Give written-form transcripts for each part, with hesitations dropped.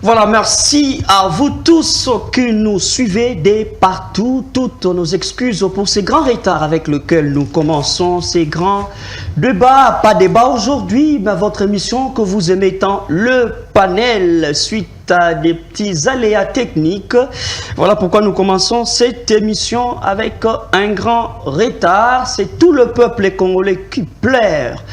Voilà, merci à vous tous qui nous suivez de partout. Toutes nos excuses pour ces grands retards avec lesquels nous commençons ces grands débats. Pas débat aujourd'hui, mais votre émission que vous aimez tant, le panel, suite à des petits aléas techniques. Voilà pourquoi nous commençons cette émission avec un grand retard. C'est tout le peuple congolais qui pleure.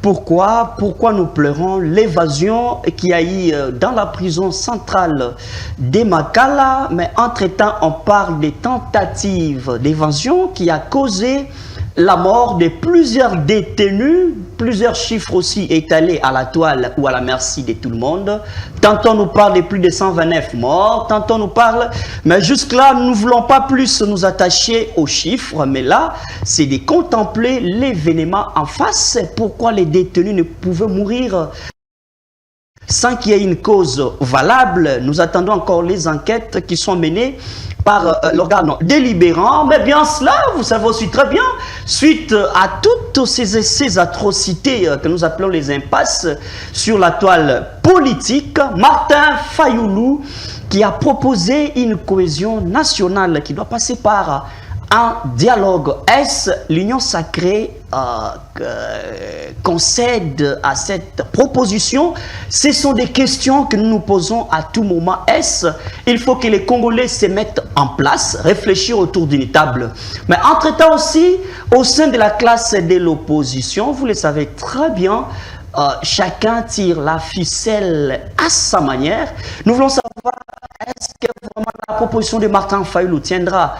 Pourquoi nous pleurons l'évasion qu'il y a eu dans la prison centrale de Makala, mais entre-temps, on parle des tentatives d'évasion qui a causé la mort de plusieurs détenus, plusieurs chiffres aussi étalés à la toile ou à la merci de tout le monde. Tantôt on nous parle de plus de 129 morts, tantôt on nous parle, mais jusque-là, nous ne voulons pas plus nous attacher aux chiffres, mais là, c'est de contempler l'événement en face. Pourquoi les détenus ne pouvaient mourir sans qu'il y ait une cause valable? Nous attendons encore les enquêtes qui sont menées par l'organe délibérant, mais bien cela, vous savez aussi très bien, suite à toutes ces atrocités que nous appelons les impasses sur la toile politique, Martin Fayoulou, qui a proposé une cohésion nationale qui doit passer par un dialogue. Est-ce l'union sacrée concède à cette proposition? Ce sont des questions que nous nous posons à tout moment. Est-ce il faut que les Congolais se mettent en place, réfléchir autour d'une table? Mais entre-temps aussi, au sein de la classe de l'opposition, vous le savez très bien, chacun tire la ficelle à sa manière. Nous voulons savoir, est-ce que vraiment la proposition de Martin Fayoulou tiendra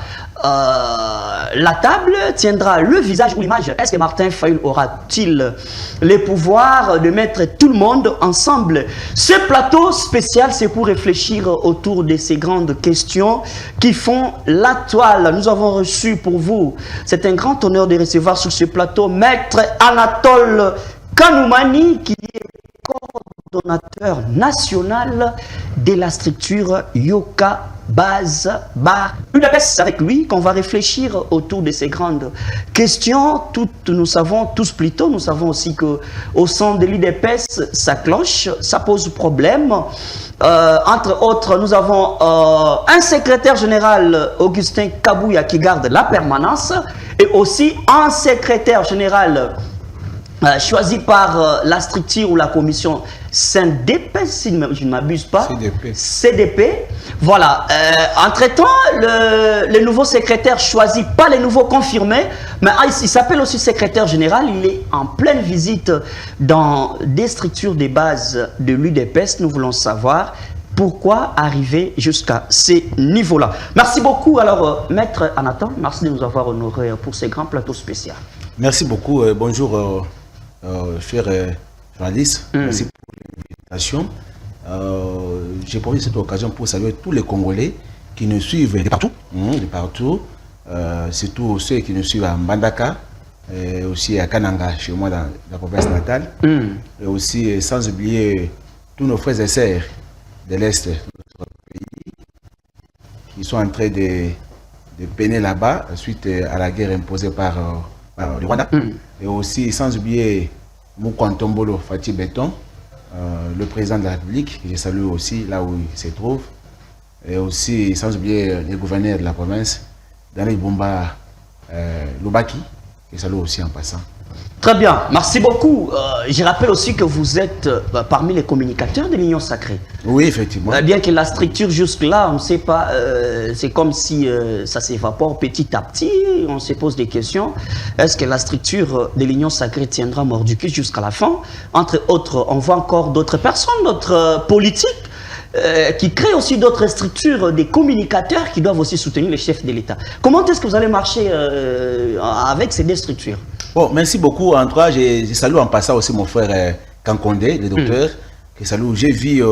la table, tiendra le visage ou l'image? Est-ce que Martin Fayoulou aura-t-il les pouvoirs de mettre tout le monde ensemble? Ce plateau spécial, c'est pour réfléchir autour de ces grandes questions qui font la toile. Nous avons reçu pour vous, c'est un grand honneur de recevoir sur ce plateau, Maître Anatole Kanoumani, qui est coordonnateur national de la structure Yoka Base Bar UDPS. avec lui qu'on va réfléchir autour de ces grandes questions. Nous savons aussi que au sein de l'UDPS, ça cloche, ça pose problème. Entre autres, nous avons un secrétaire général, Augustin Kabouya, qui garde la permanence, et aussi un secrétaire général choisi par la structure ou la commission CNDP, si je ne m'abuse pas. CDP. Voilà. Entre-temps, le nouveau secrétaire choisi, pas les nouveaux confirmés, mais il s'appelle aussi secrétaire général. Il est en pleine visite dans des structures de base de l'UDPS. Nous voulons savoir pourquoi arriver jusqu'à ces niveaux-là. Merci beaucoup. Alors, Maître Anatole, merci de nous avoir honorés pour ces grands plateaux spéciaux. Merci beaucoup. Bonjour. Chers journalistes, merci pour l'invitation. J'ai profité de cette occasion pour saluer tous les Congolais qui nous suivent de partout, surtout ceux qui nous suivent à Mbandaka, et aussi à Kananga, chez moi dans la province natale, et aussi sans oublier tous nos frères et sœurs de l'Est de notre pays qui sont en train de peiner là-bas suite à la guerre imposée par le Rwanda. Et aussi, sans oublier Moukantombolo Fatih Béton, le président de la République, que je salue aussi là où il se trouve. Et aussi, sans oublier les gouverneurs de la province, Daniel Bumba Lubaki, que je salue aussi en passant. Très bien, merci beaucoup. Je rappelle aussi que vous êtes parmi les communicateurs de l'Union Sacrée. Oui, effectivement. Bien que la structure jusque-là, on ne sait pas, c'est comme si ça s'évapore petit à petit, on se pose des questions. Est-ce que la structure de l'Union Sacrée tiendra mort du cul jusqu'à la fin? Entre autres, on voit encore d'autres personnes, d'autres politiques, qui créent aussi d'autres structures, des communicateurs qui doivent aussi soutenir les chefs de l'État. Comment est-ce que vous allez marcher avec ces deux structures? Bon, merci beaucoup. En tout cas, je salue en passant aussi mon frère Kankondé, le docteur. Que salue. J'ai vu,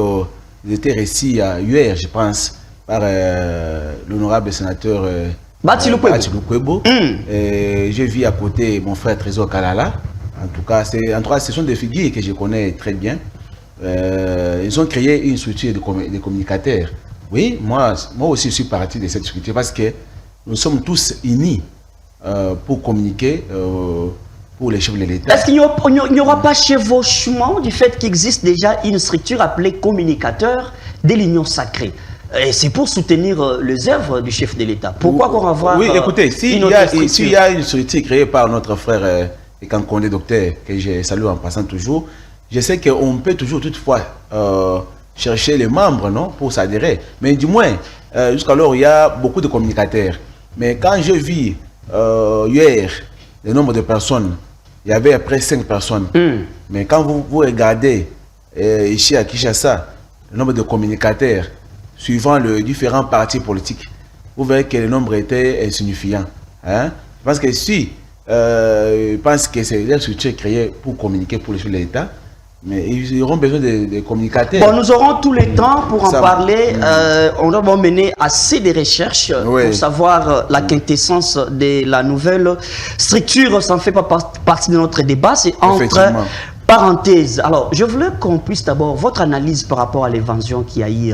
il était ici hier, je pense, par l'honorable sénateur Batilou Kwebo. J'ai vu à côté mon frère Trésor Kalala. En tout cas, ce sont des figures que je connais très bien. Ils ont créé une structure de communicateurs. Oui, moi aussi, je suis parti de cette structure parce que nous sommes tous unis pour communiquer pour les chefs de l'État. Est-ce qu'il n'y aura pas chevauchement du fait qu'il existe déjà une structure appelée communicateur de l'Union sacrée. Et c'est pour soutenir les œuvres du chef de l'État. Pourquoi qu'on va avoir oui, écoutez, s'il y a une structure créée par notre frère Kankonde Docteur, que je salue en passant toujours, je sais qu'on peut toujours toutefois chercher les membres, non, pour s'adhérer. Mais du moins, jusqu'alors, il y a beaucoup de communicateurs. Mais quand je vis hier le nombre de personnes, il y avait après 5 personnes. Mais quand vous regardez ici à Kinshasa, le nombre de communicateurs, suivant les différents partis politiques, vous verrez que le nombre était insignifiant. Hein? Je pense que si, je pense que c'est une structure créée pour communiquer pour les l'État, mais ils auront besoin de communicateurs. Bon, nous aurons tout le temps pour en parler. On doit mener assez de recherches pour savoir la quintessence de la nouvelle structure. Ça ne fait pas partie de notre débat, c'est entre parenthèses. Alors, je voulais qu'on puisse d'abord votre analyse par rapport à l'évasion qui a eu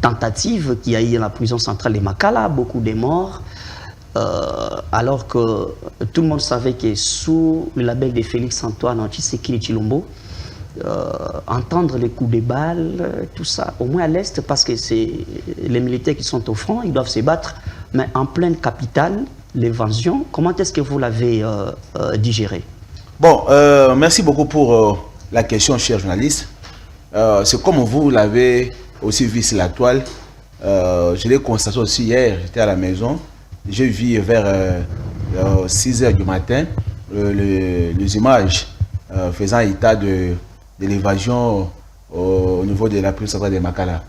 tentative, qui a eu la prison centrale de Makala, beaucoup de morts. Alors que tout le monde savait que sous le label de Félix Antoine Tshisekedi Tshilombo, entendre les coups de balles, tout ça, au moins à l'Est, parce que c'est les militaires qui sont au front, ils doivent se battre, mais en pleine capitale, l'évasion, comment est-ce que vous l'avez digéré? Bon, merci beaucoup pour la question, cher journaliste. C'est comme vous l'avez aussi vu sur la toile, je l'ai constaté aussi hier, j'étais à la maison, j'ai vu vers 6 h du matin les images faisant état de l'évasion au niveau de la prison centrale de Makala.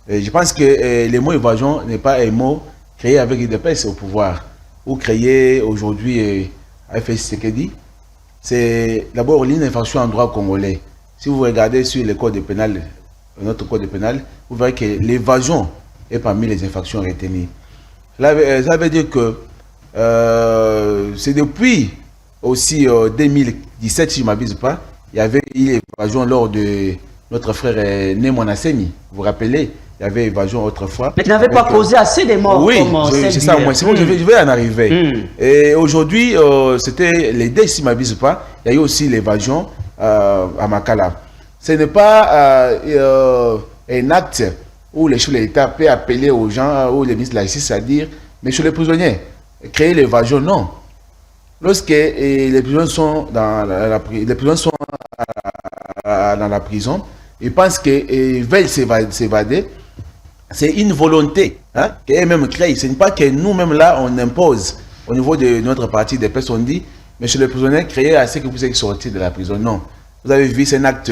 Et je pense que le mot évasion n'est pas un mot créé avec des personnes au pouvoir ou créé aujourd'hui à FSCKD. C'est d'abord une infraction en droit congolais. Si vous regardez sur le code pénal, notre code pénal, vous verrez que l'évasion est parmi les infractions retenues. Ça veut dire que c'est depuis aussi 2017, si je ne m'abuse pas, il y avait eu évasion lors de notre frère Némon Asseni. Vous vous rappelez, il y avait évasion autrefois. Mais tu n'avais pas causé assez de morts. Oui, c'est ça, moi. C'est bon, je vais en arriver. Et aujourd'hui, c'était les deux, si je ne m'abuse pas, il y a eu aussi l'évasion à Makala. Ce n'est pas un acte où les chefs de l'État peuvent appeler aux gens, ou les ministres de la justice, à dire, mais sur les prisonniers, créer l'évasion, non. Lorsque les prisonniers sont dans la prison, ils pensent qu'ils veulent s'évader. C'est une volonté qu'eux-mêmes créent. Ce n'est pas que nous-mêmes là, on impose au niveau de notre parti des personnes, on dit, mais chez les prisonniers, créez assez que vous soyez sortis de la prison. Non. Vous avez vu, c'est un acte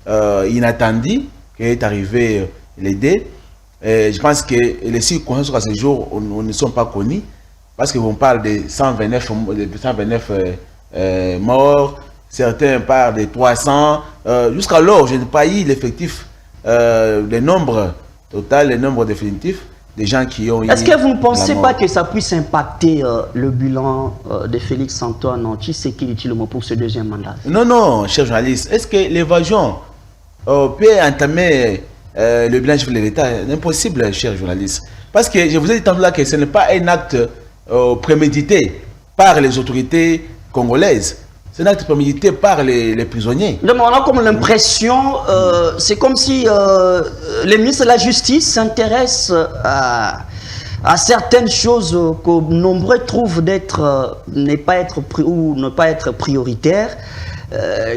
inattendu qui est arrivé l'aider. Je pense que les circonstances à ce jour ne sont pas connues. Parce qu'on parle de 129 morts, certains parlent de 300. Jusqu'alors, je n'ai pas eu l'effectif, le nombre total, le nombre définitif des gens qui ont eu. Est-ce que vous ne pensez pas que ça puisse impacter le bilan de Félix Antoine Tshisekedi Tshilombo pour ce deuxième mandat? Non, non, cher journaliste. Est-ce que l'évasion peut entamer le bilan de l'État? Impossible, cher journaliste. Parce que je vous ai dit tantôt là que ce n'est pas un acte prémédité par les autorités congolaises. C'est un acte prémédité par les prisonniers. Donc on a comme l'impression, c'est comme si les ministres de la Justice s'intéressent à certaines choses que nombreux trouvent ne pas être prioritaires,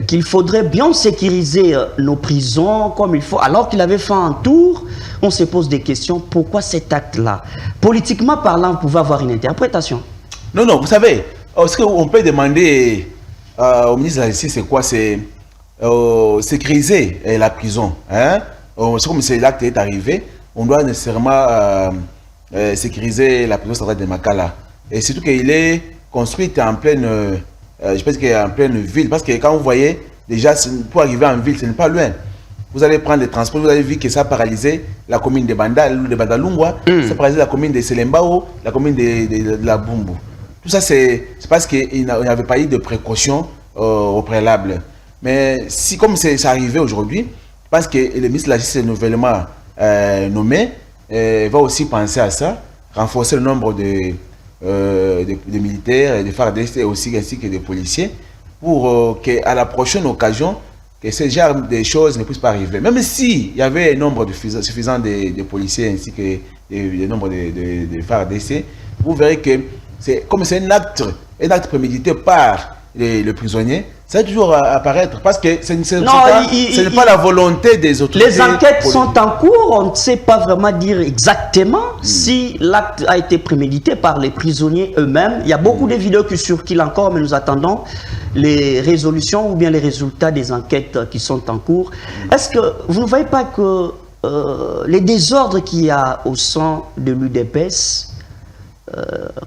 qu'il faudrait bien sécuriser nos prisons comme il faut, alors qu'il avait fait un tour. On se pose des questions, pourquoi cet acte-là? Politiquement parlant, vous pouvez avoir une interprétation. Non, non, vous savez, ce qu'on peut demander au ministre de la Justice, c'est quoi? C'est sécuriser la prison. Hein? C'est comme si l'acte est arrivé, on doit nécessairement sécuriser la prison centrale de Makala. Et surtout qu'il est construit en pleine, je pense qu'il est en pleine ville, parce que quand vous voyez, déjà, pour arriver en ville, ce n'est pas loin. Vous allez prendre les transports, vous avez vu que ça a paralysé la commune de Bandalungwa, ça a paralysé la commune de Selembao, la commune de la Bumbu. Tout ça, c'est parce qu'il n'y avait pas eu de précautions au préalable. Mais si, comme c'est arrivé aujourd'hui, je pense que le ministre de la Justice nouvellement nommé va aussi penser à ça, renforcer le nombre de militaires, de FARDC aussi, ainsi que de policiers, pour qu'à la prochaine occasion, que ce genre de choses ne puissent pas arriver. Même s'il y avait un nombre suffisant de policiers ainsi que le nombre de FARDC, vous verrez que comme c'est un acte prémédité par le prisonnier, ça va toujours apparaître parce que ce n'est pas la volonté des autorités. Les enquêtes sont en cours, on ne sait pas vraiment dire exactement si l'acte a été prémédité par les prisonniers eux-mêmes. Il y a beaucoup de vidéos qui circulent encore, mais nous attendons les résolutions ou bien les résultats des enquêtes qui sont en cours. Est-ce que vous ne voyez pas que les désordres qu'il y a au sein de l'UDPS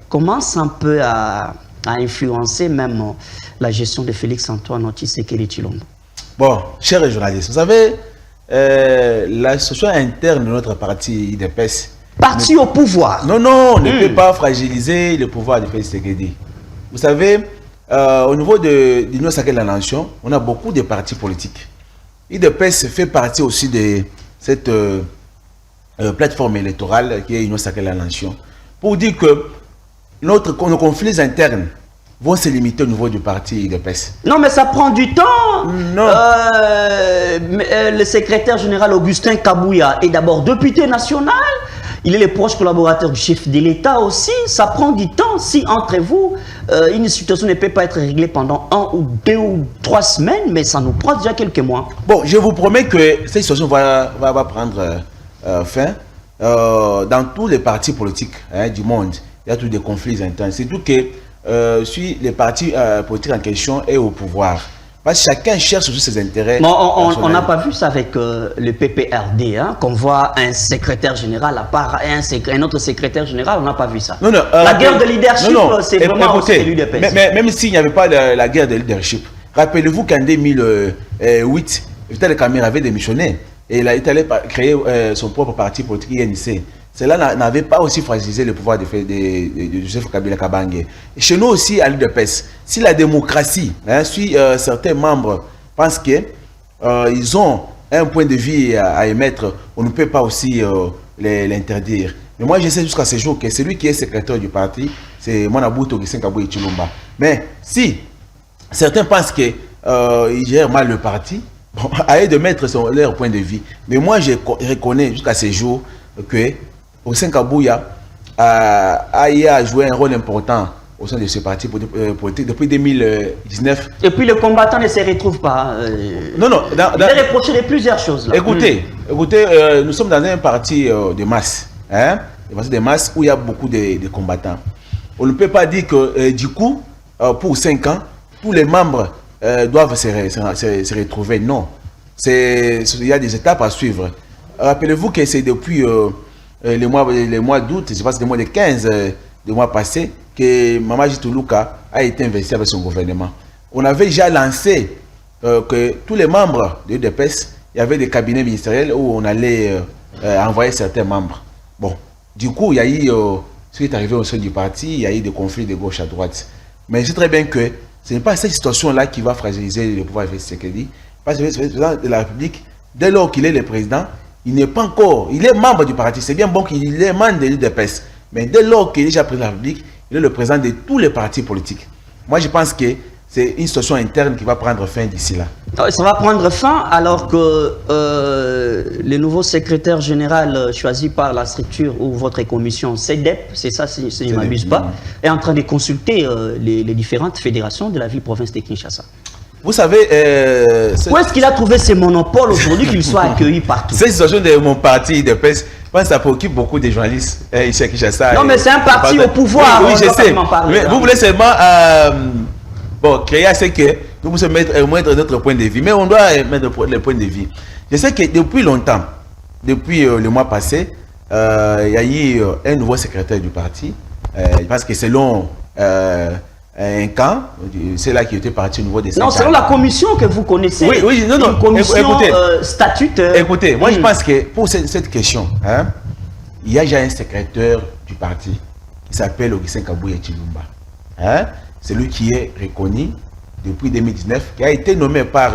commencent un peu à influencer même la gestion de Félix-Antoine Tshisekedi Tshilombo? Bon, chers journalistes, vous savez, la situation interne de notre parti UDPS... Parti au pouvoir. Non, ne peut pas fragiliser le pouvoir de Félix Tshisekedi. Vous savez, au niveau de l'Union sacrée de la Nation, on a beaucoup de partis politiques. UDPS fait partie aussi de cette plateforme électorale qui est l'Union sacrée de la Nation. Pour dire que nos conflits internes vont se limiter au niveau du parti UDPS. Non, mais ça prend du temps. Non. Le secrétaire général Augustin Kabouya est d'abord député national. Il est le proche collaborateur du chef de l'État aussi. Ça prend du temps. Si entre vous, une situation ne peut pas être réglée pendant 1 ou 2 ou 3 semaines, mais ça nous prend déjà quelques mois. Bon, je vous promets que cette situation va prendre fin. Dans tous les partis politiques du monde, il y a tous des conflits internes. C'est tout que si les partis politiques en question est au pouvoir. Parce que chacun cherche aussi ses intérêts. Bon, on n'a pas vu ça avec le PPRD, qu'on voit un secrétaire général à part un autre secrétaire général, on n'a pas vu ça. Non, la guerre de leadership, c'est vraiment aussi l'UDPS. Mais même s'il n'y avait pas la guerre de leadership, rappelez-vous qu'en 2008, Vital Kamerhe avait démissionné et il est allé créer son propre parti politique INC. Cela n'avait pas aussi fragilisé le pouvoir de Joseph Kabila Kabange. Chez nous aussi, à l'UDPS, si la démocratie, si certains membres pensent qu'ils ont un point de vue à émettre, on ne peut pas aussi l'interdire. Mais moi, je sais jusqu'à ce jour que celui qui est secrétaire du parti, c'est Manabuto Gisenkabouye Tshilomba. Mais si certains pensent qu'ils gèrent mal le parti, bon, à eux de mettre leur point de vue. Mais moi, je reconnais jusqu'à ce jour que Augustin Kabouya a joué un rôle important au sein de ce parti politique depuis 2019. Et puis le combattant ne se retrouve pas. Non. Il est reproché de plusieurs choses. Là. Écoutez, nous sommes dans un parti de masse. Un parti de masse où il y a beaucoup de combattants. On ne peut pas dire que du coup, pour 5 ans, tous les membres doivent se retrouver. Non. Il y a des étapes à suivre. Rappelez-vous que c'est depuis les mois d'août, je pense que le mois de 15 du mois passé, que Mamaji Toulouka a été investi avec son gouvernement. On avait déjà lancé que tous les membres de l'UDPS, il y avait des cabinets ministériels où on allait envoyer certains membres. Bon, du coup, il y a eu ce qui est arrivé au sein du parti, il y a eu des conflits de gauche à droite. Mais je sais très bien que ce n'est pas cette situation-là qui va fragiliser le pouvoir de Tshisekedi. Parce que le président de la République, dès lors qu'il est le président, il n'est pas encore, il est membre du parti. C'est bien bon qu'il est membre de l'UDPS. Mais dès lors qu'il est déjà président de la République, il est le président de tous les partis politiques. Moi, je pense que c'est une situation interne qui va prendre fin d'ici là. Ça va prendre fin alors que le nouveau secrétaire général choisi par la structure ou votre commission CEDEP, c'est ça si je ne m'abuse pas, est en train de consulter les différentes fédérations de la ville-province de Kinshasa. Vous savez... où est-ce qu'il a trouvé ce monopole aujourd'hui qu'il soit accueilli partout? Cette situation de mon parti de presse, je pense que ça préoccupe beaucoup de journalistes ici à Kinshasa. Non, mais c'est un parti au pouvoir. Oui, je sais. Mais vous voulez seulement créer à ce que nous puissions mettre notre point de vue. Mais on doit mettre le point de vue. Je sais que depuis longtemps, depuis le mois passé, il y a eu un nouveau secrétaire du parti. Parce que selon... un camp, c'est là qui était parti au niveau des... Non, selon la commission que vous connaissez. Oui, non, une commission statutaire. Écoutez, moi je pense que pour cette question, il y a déjà un secrétaire du parti qui s'appelle Augustin Kabouye Tshilomba. C'est lui qui est reconnu depuis 2019, qui a été nommé par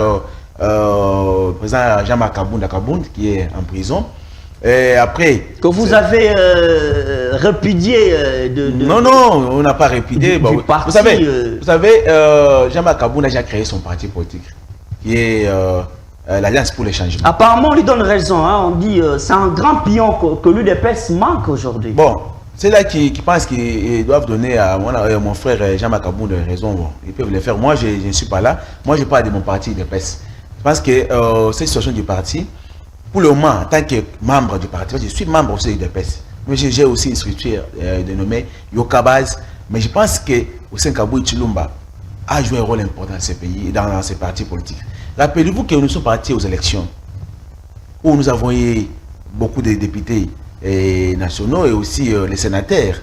le président Jean-Marc Kabound qui est en prison. Et après... Que vous avez répudié Non, on n'a pas répudié. Du parti, vous savez Jean-Marc Kabound a déjà créé son parti politique. qui est l'Alliance pour les changements. Apparemment, on lui donne raison. Hein. On dit c'est un grand pion que l'UDPS manque aujourd'hui. Bon, c'est là qui pensent qu'ils doivent donner à mon frère Jean Makaboun raison. Bon, ils peuvent le faire. Moi, je ne suis pas là. Moi, je parle de mon parti UDPS. Je pense que cette situation du parti, pour le moment, en tant que membre du parti, je suis membre aussi de l'UDPS. Mais j'ai aussi une structure dénommée Yokabaz. Mais je pense que Hussein Kabou Chilumba a joué un rôle important dans ces pays, dans ces partis politiques. Rappelez-vous que nous sommes partis aux élections où nous avons eu beaucoup de députés nationaux et aussi les sénateurs.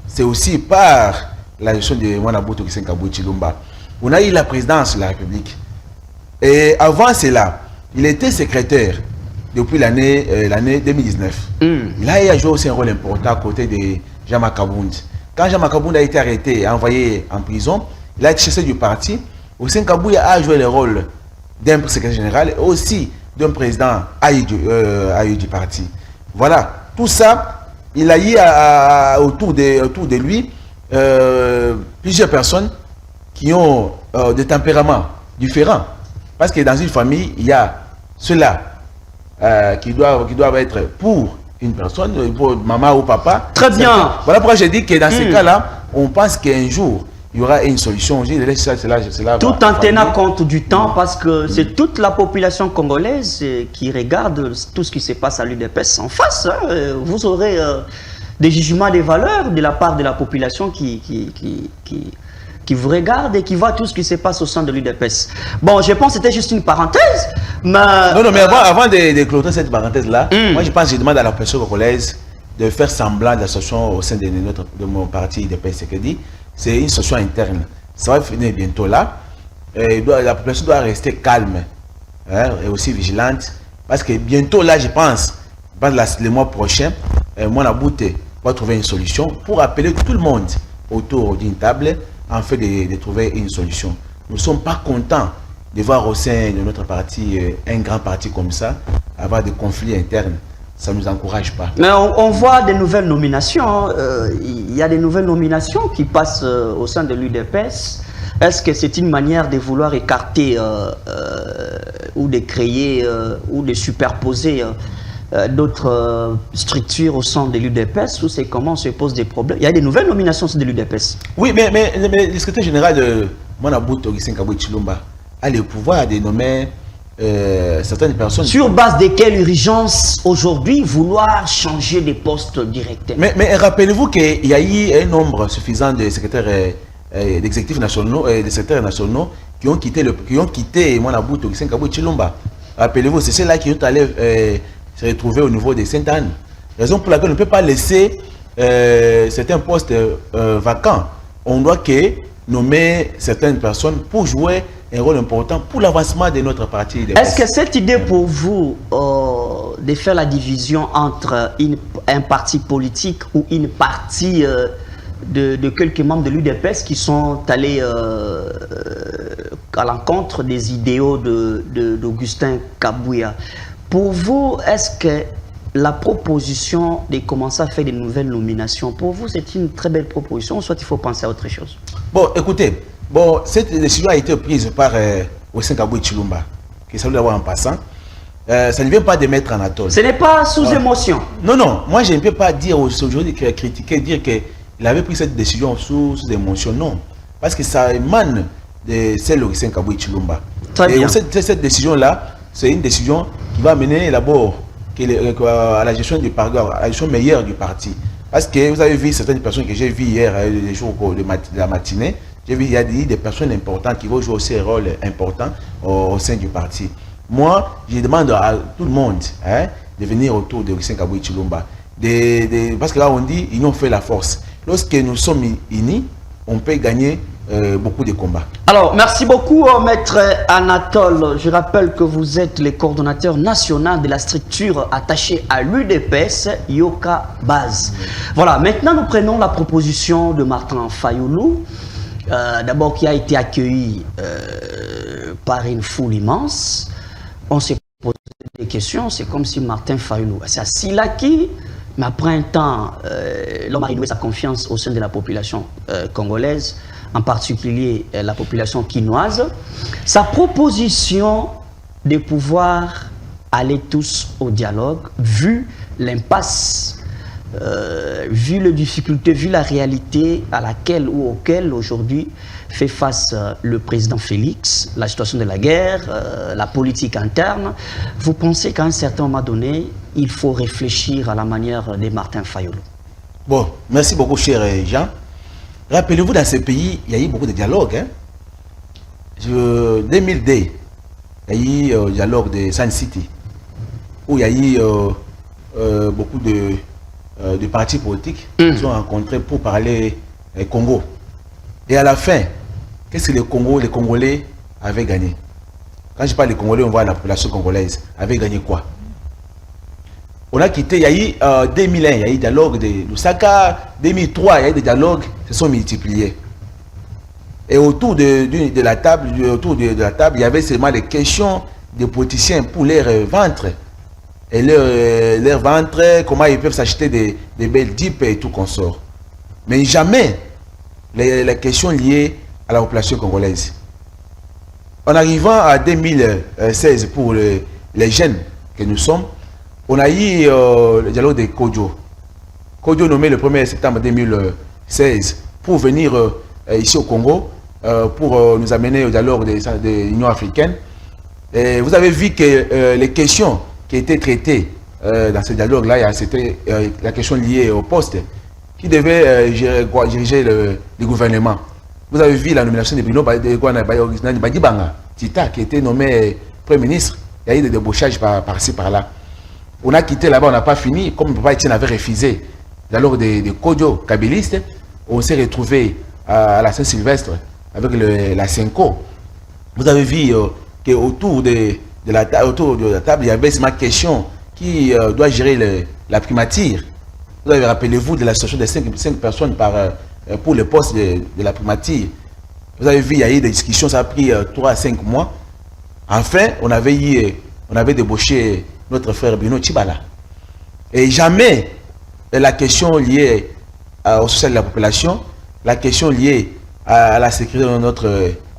C'est aussi par la gestion de Mwanaboutou Hussein Kabou Chilumba. On a eu la présidence de la République. Et avant cela, il était secrétaire depuis l'année 2019. Il a joué aussi un rôle important à côté de Jean Makaboun. Quand Jean Makaboun a été arrêté et envoyé en prison, il a été chassé du parti. Hussein Kabou a joué le rôle d'un secrétaire général et aussi d'un président du parti. Voilà, tout ça, il a eu autour de lui plusieurs personnes qui ont des tempéraments différents. Parce que dans une famille, il y a ceux-là qui doivent être pour une personne, pour maman ou papa. Très bien. Voilà pourquoi je dis que dans ces cas-là, on pense qu'un jour, il y aura une solution. Tout en tenant compte du temps, parce que c'est toute la population congolaise qui regarde tout ce qui se passe à l'UDPS en face. Hein. Vous aurez des jugements des valeurs de la part de la population qui vous regarde et qui voit tout ce qui se passe au sein de l'UDPS. Bon, je pense que c'était juste une parenthèse, mais... Non, mais avant de clôturer cette parenthèse-là, moi je pense que je demande à la population congolaise de faire semblant d'association au sein de mon parti UDPS. C'est une situation interne. Ça va finir bientôt là. Et la population doit rester calme, hein, et aussi vigilante, parce que bientôt là, je pense le mois prochain, Mwanaboutou va trouver une solution pour appeler tout le monde autour d'une table en fait de trouver une solution. Nous ne sommes pas contents de voir au sein de notre parti un grand parti comme ça avoir des conflits internes. Ça ne nous encourage pas. Mais on voit des nouvelles nominations. Il y a des nouvelles nominations qui passent au sein de l'UDPS. Est-ce que c'est une manière de vouloir écarter ou de créer ou de superposer d'autres structures au sein de l'UDPS, ou c'est comment on se pose des problèmes? Il y a des nouvelles nominations de l'UDPS. Oui, mais le secrétaire général de Mwanaboutou Hussein Kabou Chilumba a le pouvoir de nommer certaines personnes. Sur base de quelle urgence aujourd'hui vouloir changer des postes directement? Mais rappelez-vous qu'il y a eu un nombre suffisant de secrétaires d'exécutifs nationaux et de secrétaires nationaux qui ont quitté Mwanaboutou Hussein Kabou Chilumba. Rappelez-vous, c'est ceux-là qui sont allés se retrouver au niveau de Sainte-Anne. Raison pour laquelle on ne peut pas laisser certains postes vacants. On doit nommer certaines personnes pour jouer un rôle important pour l'avancement de notre parti. Est-ce que cette idée pour vous de faire la division entre un parti politique ou une partie de quelques membres de l'UDPS qui sont allés à l'encontre des idéaux d'Augustin Kabouya, pour vous, est-ce que la proposition de commencer à faire des nouvelles nominations, pour vous, c'est une très belle proposition, ou soit il faut penser à autre chose? Bon, écoutez, cette décision a été prise par Hussein Kabou Chilumba, qui salue d'avoir en passant. Ça ne vient pas de mettre en attente. Ce n'est pas sous émotion. Non, moi je ne peux pas dire aujourd'hui, critiquer, dire qu'il avait pris cette décision sous émotion, non. Parce que ça émane de celle de Hussein Kabou Chilumba. Très bien. Cette décision-là, c'est une décision qui va mener d'abord à la gestion du parti, à la gestion meilleure du parti. Parce que vous avez vu certaines personnes que j'ai vues hier, les jours de la matinée, j'ai vu il y a des personnes importantes qui vont jouer aussi un rôle important au sein du parti. Moi, je demande à tout le monde de venir autour de Hussein Kabou Chilumba. Parce que là, on dit, ils ont fait la force. Lorsque nous sommes unis, on peut gagner beaucoup de combats. Alors, merci beaucoup, Maître Anatole. Je rappelle que vous êtes le coordonnateur national de la structure attachée à l'UDPS, Yokabaz. Voilà, maintenant nous prenons la proposition de Martin Fayoulou, d'abord qui a été accueilli par une foule immense. On s'est posé des questions, c'est comme si Martin Fayoulou s'est assis là, qui mais après un temps, l'homme a renoué sa confiance au sein de la population congolaise, en particulier la population quinoise. Sa proposition de pouvoir aller tous au dialogue, vu l'impasse, vu les difficultés, vu la réalité à laquelle ou auquel aujourd'hui fait face le président Félix, la situation de la guerre, la politique interne, vous pensez qu'à un certain moment donné, il faut réfléchir à la manière de Martin Fayulu? Bon, merci beaucoup, cher Jean. Rappelez-vous, dans ce pays, il y a eu beaucoup de dialogues. Hein? 2002, il y a eu le dialogue de Sun City, où il y a eu beaucoup de partis politiques qui se sont rencontrés pour parler Congo. Et à la fin, qu'est-ce que les Congolais avaient gagné? Quand je parle des Congolais, on voit la population congolaise avait gagné quoi? On a quitté, il y a eu 2001, il y a eu des dialogues de Lusaka, 2003, il y a eu des dialogues qui se sont multipliés. Et autour de la table, il y avait seulement les questions des politiciens pour leur ventre. Et leur ventre, comment ils peuvent s'acheter des belles dipes et tout consort. Mais jamais les questions liées à la population congolaise. En arrivant à 2016, pour les jeunes que nous sommes, on a eu le dialogue de Kodjo. Kodjo nommé le 1er septembre 2016 pour venir ici au Congo, pour nous amener au dialogue de l'Union africaine. Et vous avez vu que les questions qui étaient traitées dans ce dialogue-là, c'était la question liée au poste qui devait diriger le gouvernement. Vous avez vu la nomination de Bruno Badibanga, Tita, qui était nommé Premier ministre. Il y a eu des débauchages par-ci, par-là. On a quitté là-bas, on n'a pas fini. Comme Papa Etienne avait refusé dialogue de Kodjo, kabiliste, on s'est retrouvé à la Saint-Sylvestre avec la Senko. Vous avez vu qu'autour de la table, il y avait ma question qui doit gérer la primature. Vous avez rappelez-vous de la situation de 5 personnes pour le poste de la primature. Vous avez vu, il y a eu des discussions, ça a pris 3 à 5 mois. Enfin, on avait débauché notre frère Bruno Tshibala. Et jamais la question liée au social de la population, la question liée à la sécurité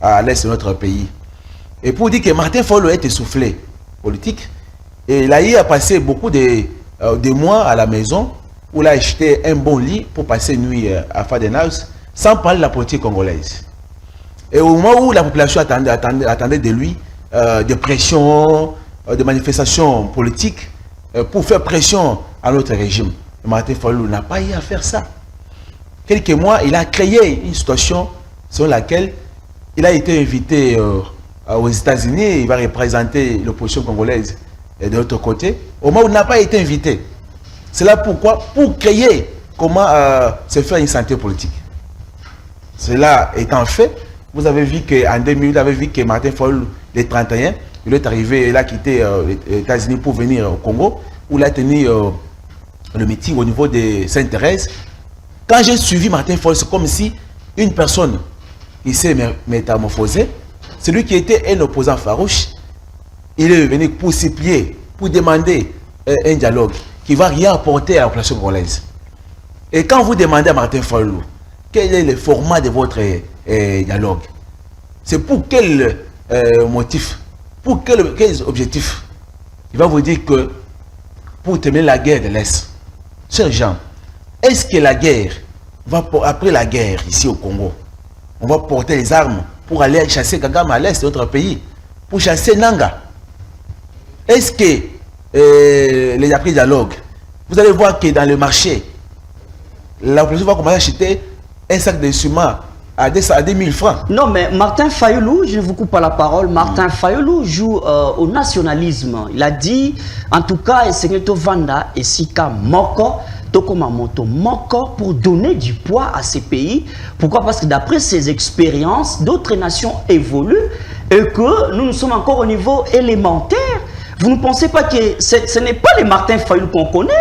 à l'est de notre pays. Et pour dire que Martin Fayulu est essoufflé politique, et il a eu à passer beaucoup de mois à la maison, où il a acheté un bon lit pour passer une nuit à Fadenhouse, sans parler de la politique congolaise. Et au moment où la population attendait de lui des pressions, des manifestations politiques pour faire pression à notre régime, Martin Fayulu n'a pas eu à faire ça. Quelques mois, il a créé une situation sur laquelle il a été invité aux États-Unis, il va représenter l'opposition congolaise de l'autre côté, au moment où il n'a pas été invité. C'est là pourquoi, pour créer comment se faire une santé politique. Cela étant fait, vous avez vu qu'en 2000, vous avez vu que Martin Fayulu, le 31, il est arrivé, il a quitté les États-Unis pour venir au Congo, où il a tenu le meeting au niveau de Sainte-Thérèse. Quand j'ai suivi Martin Fayulu, c'est comme si une personne qui s'est métamorphosée, celui qui était un opposant farouche, il est venu pour supplier, pour demander un dialogue qui ne va rien apporter à la population congolaise. Et quand vous demandez à Martin Fayulu, quel est le format de votre dialogue, c'est pour quel motif, pour quels objectifs? Il va vous dire que pour terminer la guerre de l'Est, chers gens, est-ce que la guerre va, après la guerre ici au Congo, on va porter les armes pour aller chasser Kagame à l'Est de notre pays, pour chasser Nanga? Est-ce que les après dialogues, vous allez voir que dans le marché, la population va commencer à acheter un sac de ciment à 2000 francs. Non, mais Martin Fayulu, je ne vous coupe pas la parole, Martin Fayulu joue au nationalisme. Il a dit, en tout cas, Esseneto Vanda et Sika Moko, Tokomamoto Moko, pour donner du poids à ces pays. Pourquoi? Parce que d'après ses expériences, d'autres nations évoluent et que nous sommes encore au niveau élémentaire. Vous ne pensez pas que ce n'est pas le Martin Fayulu qu'on connaît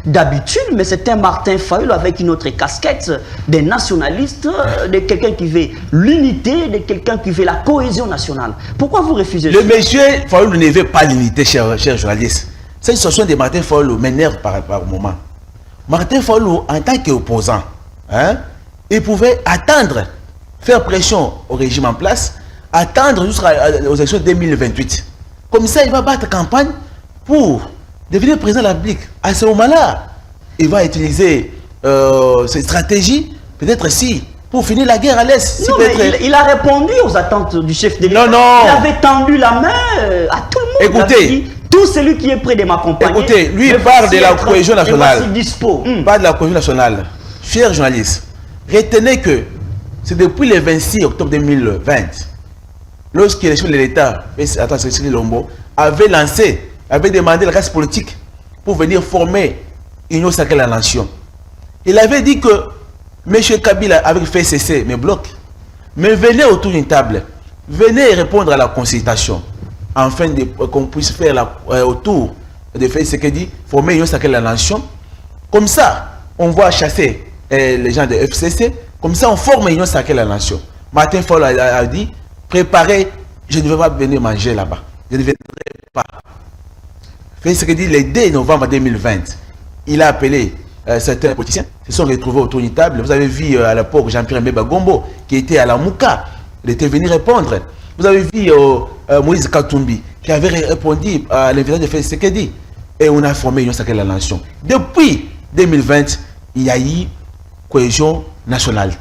d'habitude, mais c'est un Martin Fayulu avec une autre casquette, des nationalistes, de quelqu'un qui veut l'unité, de quelqu'un qui veut la cohésion nationale. Pourquoi vous refusez ça? Le monsieur Fayulu ne veut pas l'unité, chers journalistes. Cette situation de Martin Fayulu m'énerve par moment. Martin Fayulu, en tant qu'opposant, hein, il pouvait attendre, faire pression au régime en place, attendre jusqu'aux élections 2028. Comme ça, il va battre campagne pour devenir président de la République. À ce moment-là, il va utiliser cette stratégie, peut-être si, pour finir la guerre à l'Est. Si il a répondu aux attentes du chef de l'État. Non, non. Il avait tendu la main à tout le monde. Écoutez, tout celui qui est prêt de m'accompagner. Écoutez, lui parle de la cohésion nationale. Dispo. Parle de la cohésion nationale. Chers journalistes, retenez que c'est depuis le 26 octobre 2020, lorsque les chefs de l'État, Cécile Lombo, avait demandé la classe politique pour venir former Union Sacrée de la Nation. Il avait dit que M. Kabila avait fait cesser mes blocs, mais venez autour d'une table, venez répondre à la consultation, afin qu'on puisse faire autour de faire ce qu'il dit, former Union Sacrée de la Nation. Comme ça, on va chasser les gens de FCC, comme ça on forme Union Sacrée de la Nation. Martin Fayulu a dit, préparez, je ne vais pas venir manger là-bas, je ne viendrai pas. Fait ce qu'il dit le 2 novembre 2020, il a appelé certains politiciens, se sont retrouvés autour d'une table. Vous avez vu à l'époque Jean-Pierre Mbemba Gombo, qui était à la Mouka, il était venu répondre. Vous avez vu Moïse Katumbi, qui avait répondu à l'invitation de Félix Tshisekedi. Et on a formé Union Sacrée de la Nation. Depuis 2020, il y a eu cohésion nationale.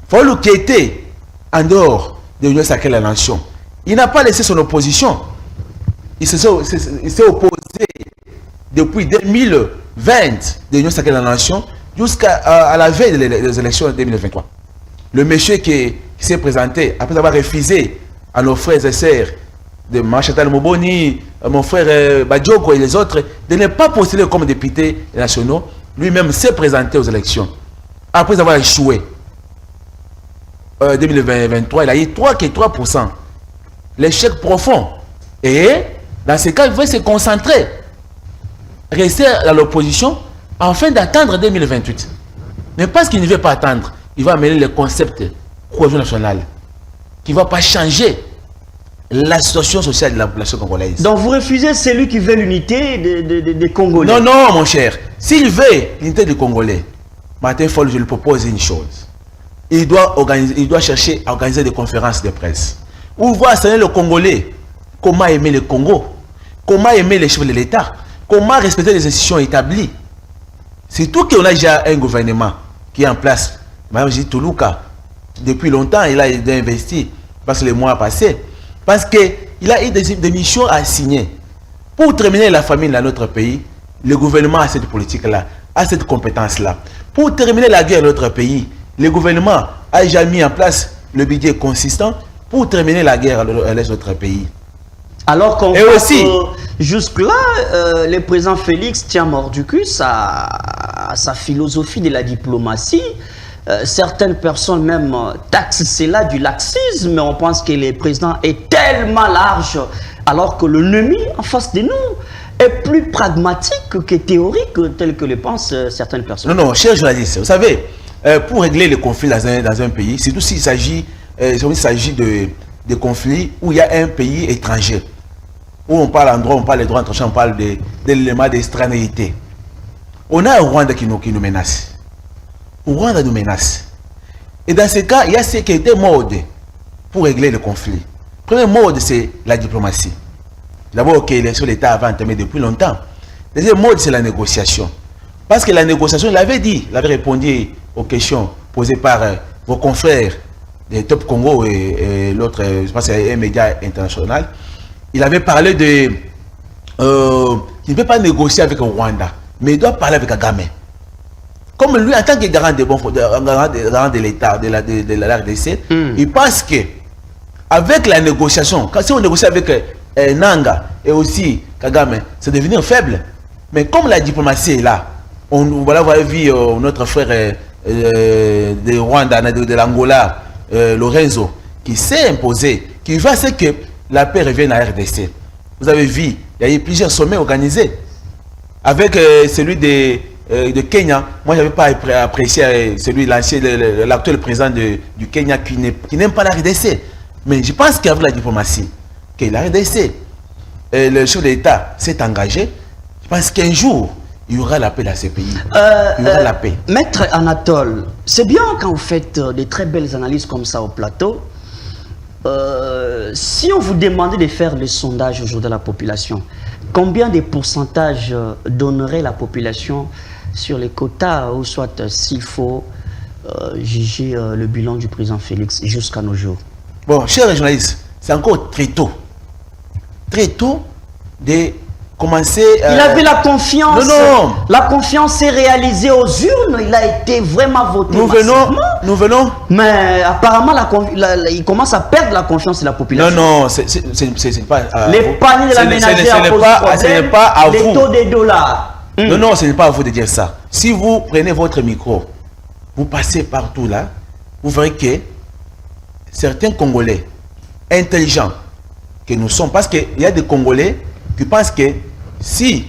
Fayulu qui était en dehors de l'Union Sacrée de la Nation, il n'a pas laissé son opposition. Il s'est opposé depuis 2020 de l'Union Sacrée de la Nation jusqu'à la veille des élections de 2023. Le monsieur qui s'est présenté, après avoir refusé à nos frères et sœurs de Machatal Moboni, mon frère Badjoko et les autres, de ne pas postuler comme députés nationaux, lui-même s'est présenté aux élections. Après avoir échoué, 2023, il a eu 3%. L'échec profond. Et dans ce cas, il veut se concentrer, rester à l'opposition, afin d'attendre 2028. Mais parce qu'il ne veut pas attendre, il va amener le concept cohésion nationale, qui ne va pas changer la situation sociale de la population congolaise. Donc vous refusez celui qui veut l'unité des Congolais? Non, non, mon cher. S'il veut l'unité des Congolais, Martin Fayulu, je lui propose une chose. Il doit chercher à organiser des conférences de presse. Où va enseigner le Congolais comment aimer le Congo, comment aimer les chefs de l'État, comment respecter les institutions établies. Surtout qu'on a déjà un gouvernement qui est en place. Mme J. Toulouka, depuis longtemps, il a investi, parce que les mois passés, parce qu'il a eu des missions à signer. Pour terminer la famine dans notre pays, le gouvernement a cette politique-là, a cette compétence-là. Pour terminer la guerre dans notre pays, le gouvernement a déjà mis en place le budget consistant pour terminer la guerre dans notre pays. Alors qu'on jusque-là, le président Félix tient mort du cul à sa philosophie de la diplomatie. Certaines personnes même taxent cela du laxisme, mais on pense que le président est tellement large, alors que l'ennemi en face de nous est plus pragmatique que théorique, tel que le pensent certaines personnes. Non, non, chers journalistes, vous savez, pour régler les conflits dans un pays, surtout s'il s'agit de conflits où il y a un pays étranger, où on parle en droit, on parle des droits étrangers, on parle de l'élément d'extranéité. On a un Rwanda qui nous menace. Le Rwanda nous menace. Et dans ce cas, il y a ce qui est des modes pour régler le conflit. Le premier mode, c'est la diplomatie. D'abord, que l'État avait entamé depuis longtemps. Le deuxième mode, c'est la négociation. Parce que la négociation, il avait dit, il avait répondu aux questions posées par vos confrères de Top Congo et l'autre, je pense que c'est un média international. Il avait parlé de... il ne peut pas négocier avec le Rwanda, mais il doit parler avec Kagame. Comme lui, en tant que garant de l'État, de la RDC, il pense que avec la négociation, si on négocie avec Nanga et aussi Kagame, c'est devenir faible. Mais comme la diplomatie est là, on va voir notre frère de Rwanda, de l'Angola, Lorenzo, qui s'est imposé, qui veut ce que la paix revienne à RDC. Vous avez vu, il y a eu plusieurs sommets organisés. Avec celui de Kenya, moi je n'avais pas apprécié celui l'actuel président du Kenya qui n'aime pas la RDC. Mais je pense qu'avec la diplomatie, que la RDC, le chef de l'État s'est engagé, je pense qu'un jour, il y aura la paix dans ces pays. Il y aura la paix. Maître Anatole, c'est bien quand vous faites des très belles analyses comme ça au plateau. Si on vous demandait de faire des sondages aujourd'hui de la population, combien de pourcentages donnerait la population sur les quotas ou soit s'il faut juger le bilan du président Félix jusqu'à nos jours? Bon, chers journalistes, c'est encore très tôt. Très tôt de commencer... Il avait la confiance. Non. La confiance est réalisée aux urnes. Il a été vraiment voté. Nous venons. Mais apparemment, il commence à perdre la confiance de la population. Non, c'est pas... les paniers de la ménagère posent problème. Ce n'est pas à vous. Les taux des dollars. Non, ce n'est pas à vous de dire ça. Si vous prenez votre micro, vous passez partout là, vous verrez que certains Congolais intelligents que nous sommes, parce qu'il y a des Congolais qui pensent que si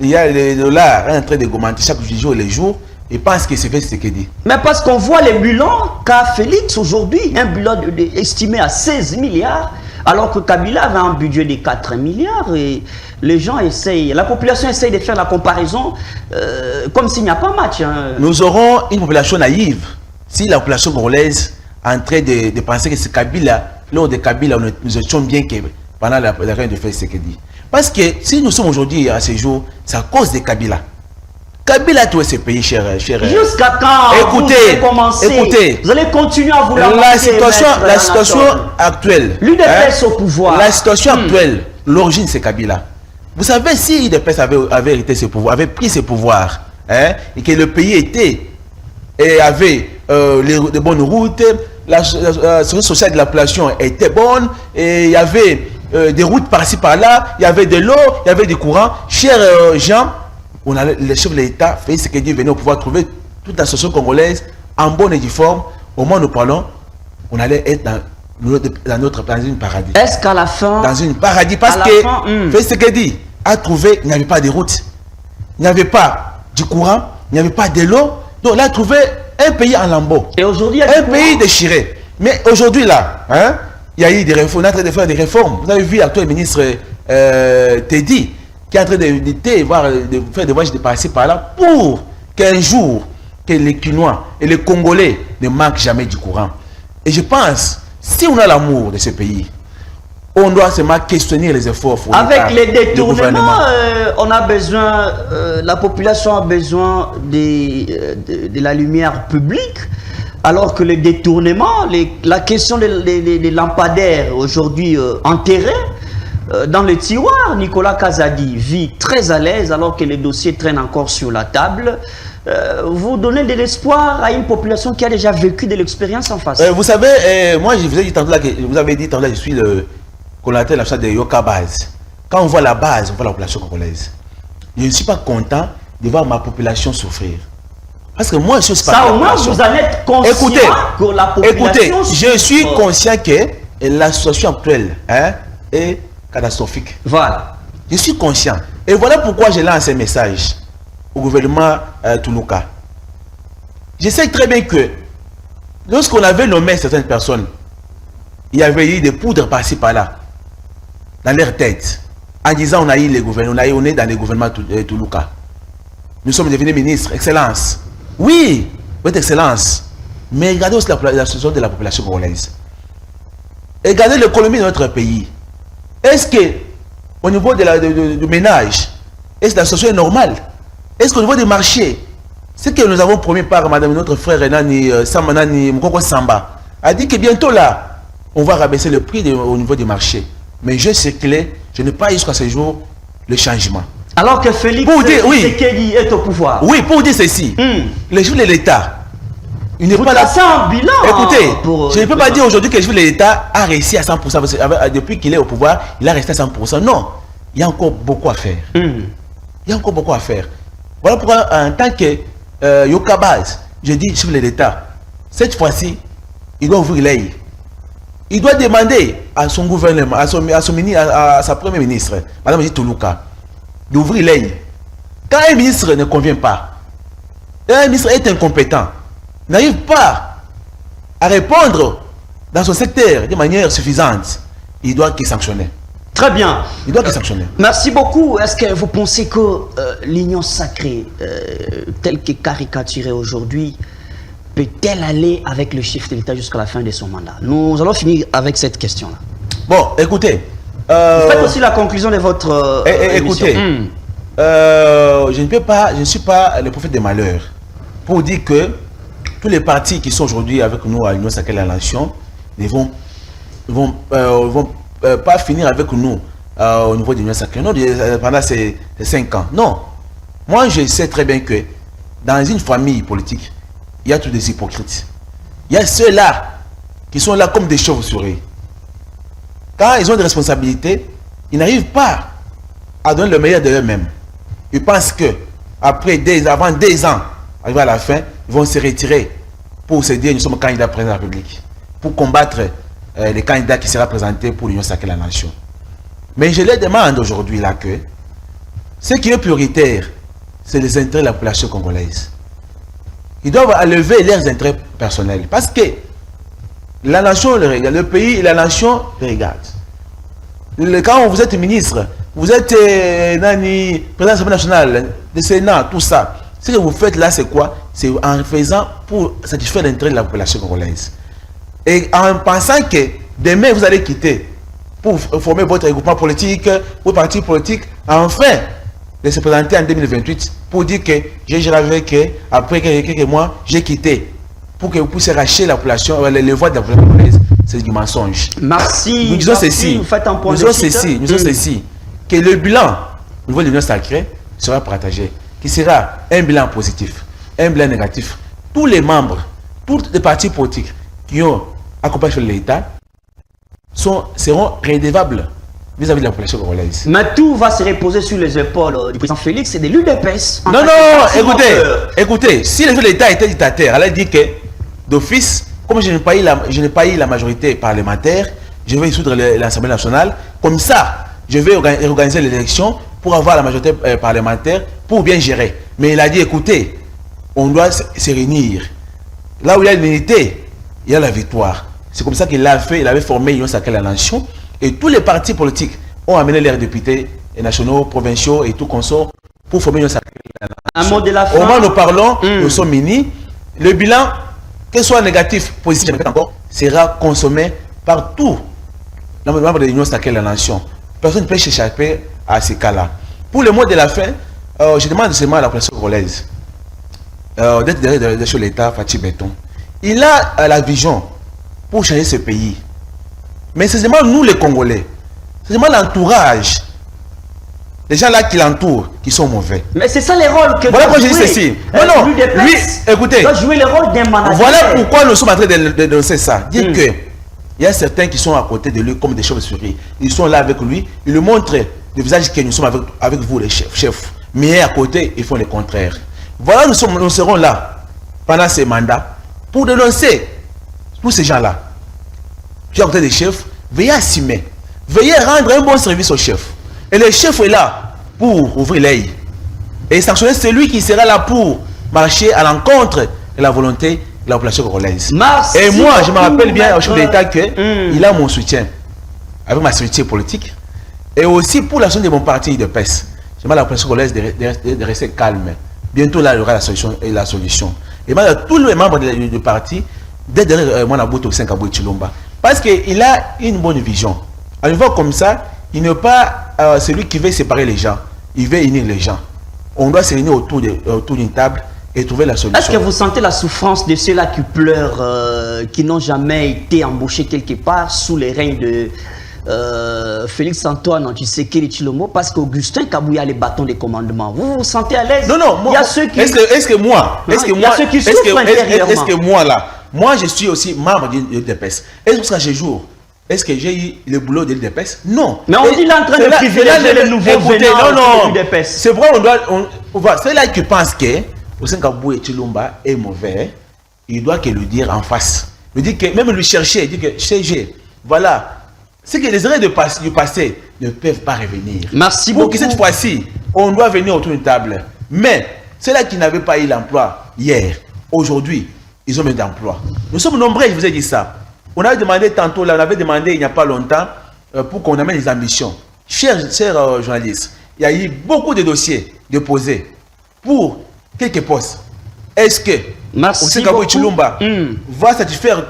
il y a les dollars en train d'augmenter chaque jour et les jours, ils pensent que c'est fait ce qu'il dit. Mais parce qu'on voit les bilans qu'a Félix aujourd'hui, un bilan estimé à 16 milliards, alors que Kabila avait un budget de 4 milliards et les gens essayent, la population essaye de faire la comparaison comme s'il n'y a pas match. Hein. Nous aurons une population naïve si la population congolaise est en train de penser que c'est Kabila, lors de Kabila, nous étions bien que pendant la reine de Félix Tshisekedi. Parce que si nous sommes aujourd'hui à ce jour, c'est à cause de Kabila. Kabila a trouvé ce pays, cher. Jusqu'à quand écoutez, vous allez commencer, vous allez continuer à vouloir la situation actuelle. L'UDPS au pouvoir. La situation actuelle, l'origine c'est Kabila. Vous savez, si l'UDPS avait hérité ce pouvoir, avait pris ce pouvoir, et que le pays avait de bonnes routes, la situation sociale de la population était bonne, et il y avait des routes par-ci par-là, il y avait de l'eau, il y avait du courant. Chers gens, on a le chef de l'État, Félix Tshisekedi, venait au pouvoir trouver toute la société congolaise en bonne et due forme. Au moment où nous parlons, on allait être dans une paradis. Est-ce qu'à la fin... Dans une paradis, parce que Félix Tshisekedi a trouvé, il n'y avait pas de route, il n'y avait pas du courant, il n'y avait pas de l'eau. Donc il a trouvé un pays en lambeaux. Et aujourd'hui, un pays déchiré. Mais aujourd'hui là, il y a eu des réformes, on est en train de faire des réformes. Vous avez vu l'actuel ministre Teddy, qui est en train de faire des voyages de par-ci par-là pour qu'un jour, que les Quinois et les Congolais ne manquent jamais du courant. Et je pense, si on a l'amour de ce pays, on doit seulement questionner les efforts. Avec les détournements, on a besoin, la population a besoin de la lumière publique, alors que les détournements, la question des lampadaires aujourd'hui enterrés, dans le tiroir, Nicolas Kazadi vit très à l'aise alors que les dossiers traînent encore sur la table. Vous donnez de l'espoir à une population qui a déjà vécu de l'expérience en face. Vous savez, moi je vous ai dit tantôt là, vous avez dit tantôt là, je suis le collatéral de Yoka Base. Quand on voit la base, on voit la population congolaise. Je ne suis pas content de voir ma population souffrir. Parce que moi je suis pas... Ça au moins vous en êtes conscient que la population souffre. Je suis conscient que la situation actuelle est catastrophique. Voilà. Je suis conscient. Et voilà pourquoi je lance un message au gouvernement Toulouka. Je sais très bien que lorsqu'on avait nommé certaines personnes, il y avait eu des poudres par-ci par-là dans leur tête en disant on a eu les gouvernements, on est dans les gouvernements Toulouka. Nous sommes devenus ministres, excellence. Oui, votre excellence. Mais regardez aussi la situation de la population congolaise. Regardez l'économie de notre pays. Est-ce que au niveau du ménage, est-ce que la situation est normale? Est-ce qu'au niveau des marchés, ce que nous avons promis par madame notre frère Renani Mukoko Samba, a dit que bientôt là, on va rabaisser le prix au niveau des marchés. Mais je sais que je n'ai pas eu jusqu'à ce jour le changement. Alors que Félix Tshisekedi est au pouvoir. Oui, pour dire ceci, les jours de l'État, il n'est pas là. Un bilan. Écoutez, je ne peux pas dire aujourd'hui que l'État a réussi à 100%. Depuis qu'il est au pouvoir, il a resté à 100%. Non, il y a encore beaucoup à faire. Il y a encore beaucoup à faire. Voilà pourquoi, en tant que Yoka Base, je dis chef de l'État, cette fois-ci, il doit ouvrir l'œil. Il doit demander à son gouvernement, à sa première ministre, Mme Toulouka, d'ouvrir l'œil. Quand un ministre ne convient pas, un ministre est incompétent, n'arrive pas à répondre dans son secteur de manière suffisante, il doit être sanctionné. Très bien. Il doit être sanctionné. Merci beaucoup. Est-ce que vous pensez que l'union sacrée, telle que caricaturée aujourd'hui, peut-elle aller avec le chef de l'État jusqu'à la fin de son mandat? Nous allons finir avec cette question-là. Bon, écoutez. Faites aussi la conclusion de votre écoutez, je ne suis pas le prophète des malheurs pour dire que tous les partis qui sont aujourd'hui avec nous à l'Union sacrée de la nation ne vont pas finir avec nous au niveau de l'Union sacrée pendant ces 5 ans. Non. Moi, je sais très bien que dans une famille politique, il y a tous des hypocrites. Il y a ceux-là qui sont là comme des chauves-souris. Quand ils ont des responsabilités, ils n'arrivent pas à donner le meilleur de eux-mêmes. Ils pensent que avant 2 ans, arrivé à la fin, ils vont se retirer pour se dire nous sommes candidats président de la République, pour combattre les candidats qui seront présentés pour l'Union sacrée de la nation. Mais je leur demande aujourd'hui là que ce qui est prioritaire, c'est les intérêts de la population congolaise. Ils doivent enlever leurs intérêts personnels. Parce que la nation le regarde, le pays et la nation le regardent. Quand vous êtes ministre, vous êtes président de l'Assemblée nationale, du Sénat, tout ça. Ce que vous faites là, c'est quoi? C'est en faisant pour satisfaire l'intérêt de la population congolaise. Et en pensant que demain vous allez quitter pour former votre regroupement politique, votre parti politique, enfin de se présenter en 2028 pour dire que j'ai géré avec après quelques mois, j'ai quitté. Pour que vous puissiez racheter la population, les voix de la population congolaise, c'est du mensonge. Merci. Nous disons ceci. Vous faites un point nous disons ceci, que le bilan au niveau de l'Union sacrée sera partagé, qui sera un bilan positif, un bilan négatif. Tous les membres, tous les partis politiques qui ont accompagné l'État seront redevables vis-à-vis de la population congolaise. Mais tout va se reposer sur les épaules du président Félix et de l'UDPS. Non, écoutez, si le chef de l'État était dictateur, elle a dit que d'office, comme je n'ai pas eu la majorité parlementaire, je vais dissoudre l'Assemblée nationale. Comme ça, je vais organiser l'élection pour avoir la majorité parlementaire pour bien gérer. Mais il a dit, écoutez, on doit se réunir. Là où il y a l'unité, il y a la victoire. C'est comme ça qu'il l'a fait. Il avait formé l'Union sacrée de la nation. Et tous les partis politiques ont amené leurs députés nationaux, provinciaux et tout consort pour former l'Union sacrée de la nation. Un mot de la fin. Au moment où nous parlons, nous sommes unis. Le bilan, qu'il soit négatif, positif, encore, sera consommé par tous les membres de l'Union sacrée de la nation. Personne ne peut s'échapper à ces cas-là. Pour le mot de la fin, je demande seulement à la population congolaise d'être derrière sur l'État, Fatou Béton. Il a la vision pour changer ce pays. Mais c'est seulement nous les Congolais, c'est seulement l'entourage, les gens là qui l'entourent, qui sont mauvais. Mais c'est ça les rôles que voilà pourquoi je dis ceci. Non, lui, écoutez, doit jouer le rôle d'un manager. Voilà pourquoi nous sommes en train de dénoncer ça. Dire que il y a certains qui sont à côté de lui comme des chauves-souris. Ils sont là avec lui, ils lui montrent le visage que nous sommes avec vous les chefs. Mais à côté, ils font le contraire. Voilà, nous serons là pendant ces mandats pour dénoncer tous ces gens-là. Qui à côté des chefs, veuillez assumer, veuillez rendre un bon service au chef. Et le chef est là pour ouvrir l'œil et sanctionner celui qui sera là pour marcher à l'encontre de la volonté de la population congolaise. Et moi, je me rappelle bien au chef de l'État qu'il a mon soutien avec ma structure politique et aussi pour la zone de mon parti de PES. Je demande à la population congolaise de rester calme. Bientôt là, il y aura la solution. Et moi, tous les membres du parti, d'être derrière moi, Nabuto Senkabou Chilomba. Parce qu'il a une bonne vision. À niveau comme ça, il n'est pas celui qui veut séparer les gens. Il veut unir les gens. On doit se réunir autour d'une table et trouver la solution. Est-ce que vous sentez la souffrance de ceux-là qui pleurent, qui n'ont jamais été embauchés quelque part sous les règnes de Félix Antoine Tshisekedi Tshilombo, parce qu'Augustin Kabouya a les bâtons de commandement? Vous vous sentez à l'aise? Non, moi, il y a ceux qui... Est-ce que moi là, moi je suis aussi membre de l'UDPS. Est-ce que j'ai jour? Est-ce que j'ai eu le boulot de l'UDPS? Non. Mais on dit là en train de privilégier les nouveaux venants de l'UDPS. C'est vrai, c'est là qui pense que Augustin Kabouya Tshilomba est mauvais. Il doit que le dire en face. Il dit que même lui chercher, il dit que CG, voilà. C'est que les erreurs du passé ne peuvent pas revenir. Merci beaucoup. Pour que cette fois-ci, on doit venir autour d'une table. Mais ceux-là qui n'avaient pas eu l'emploi hier, aujourd'hui, ils ont mis d'emploi. Nous sommes nombreux, je vous ai dit ça. On avait demandé tantôt, là, on avait demandé il n'y a pas longtemps pour qu'on amène les ambitions. Chers journalistes, il y a eu beaucoup de dossiers déposés pour quelques postes. Est-ce que Merci Osekabo beaucoup. Chilumba va satisfaire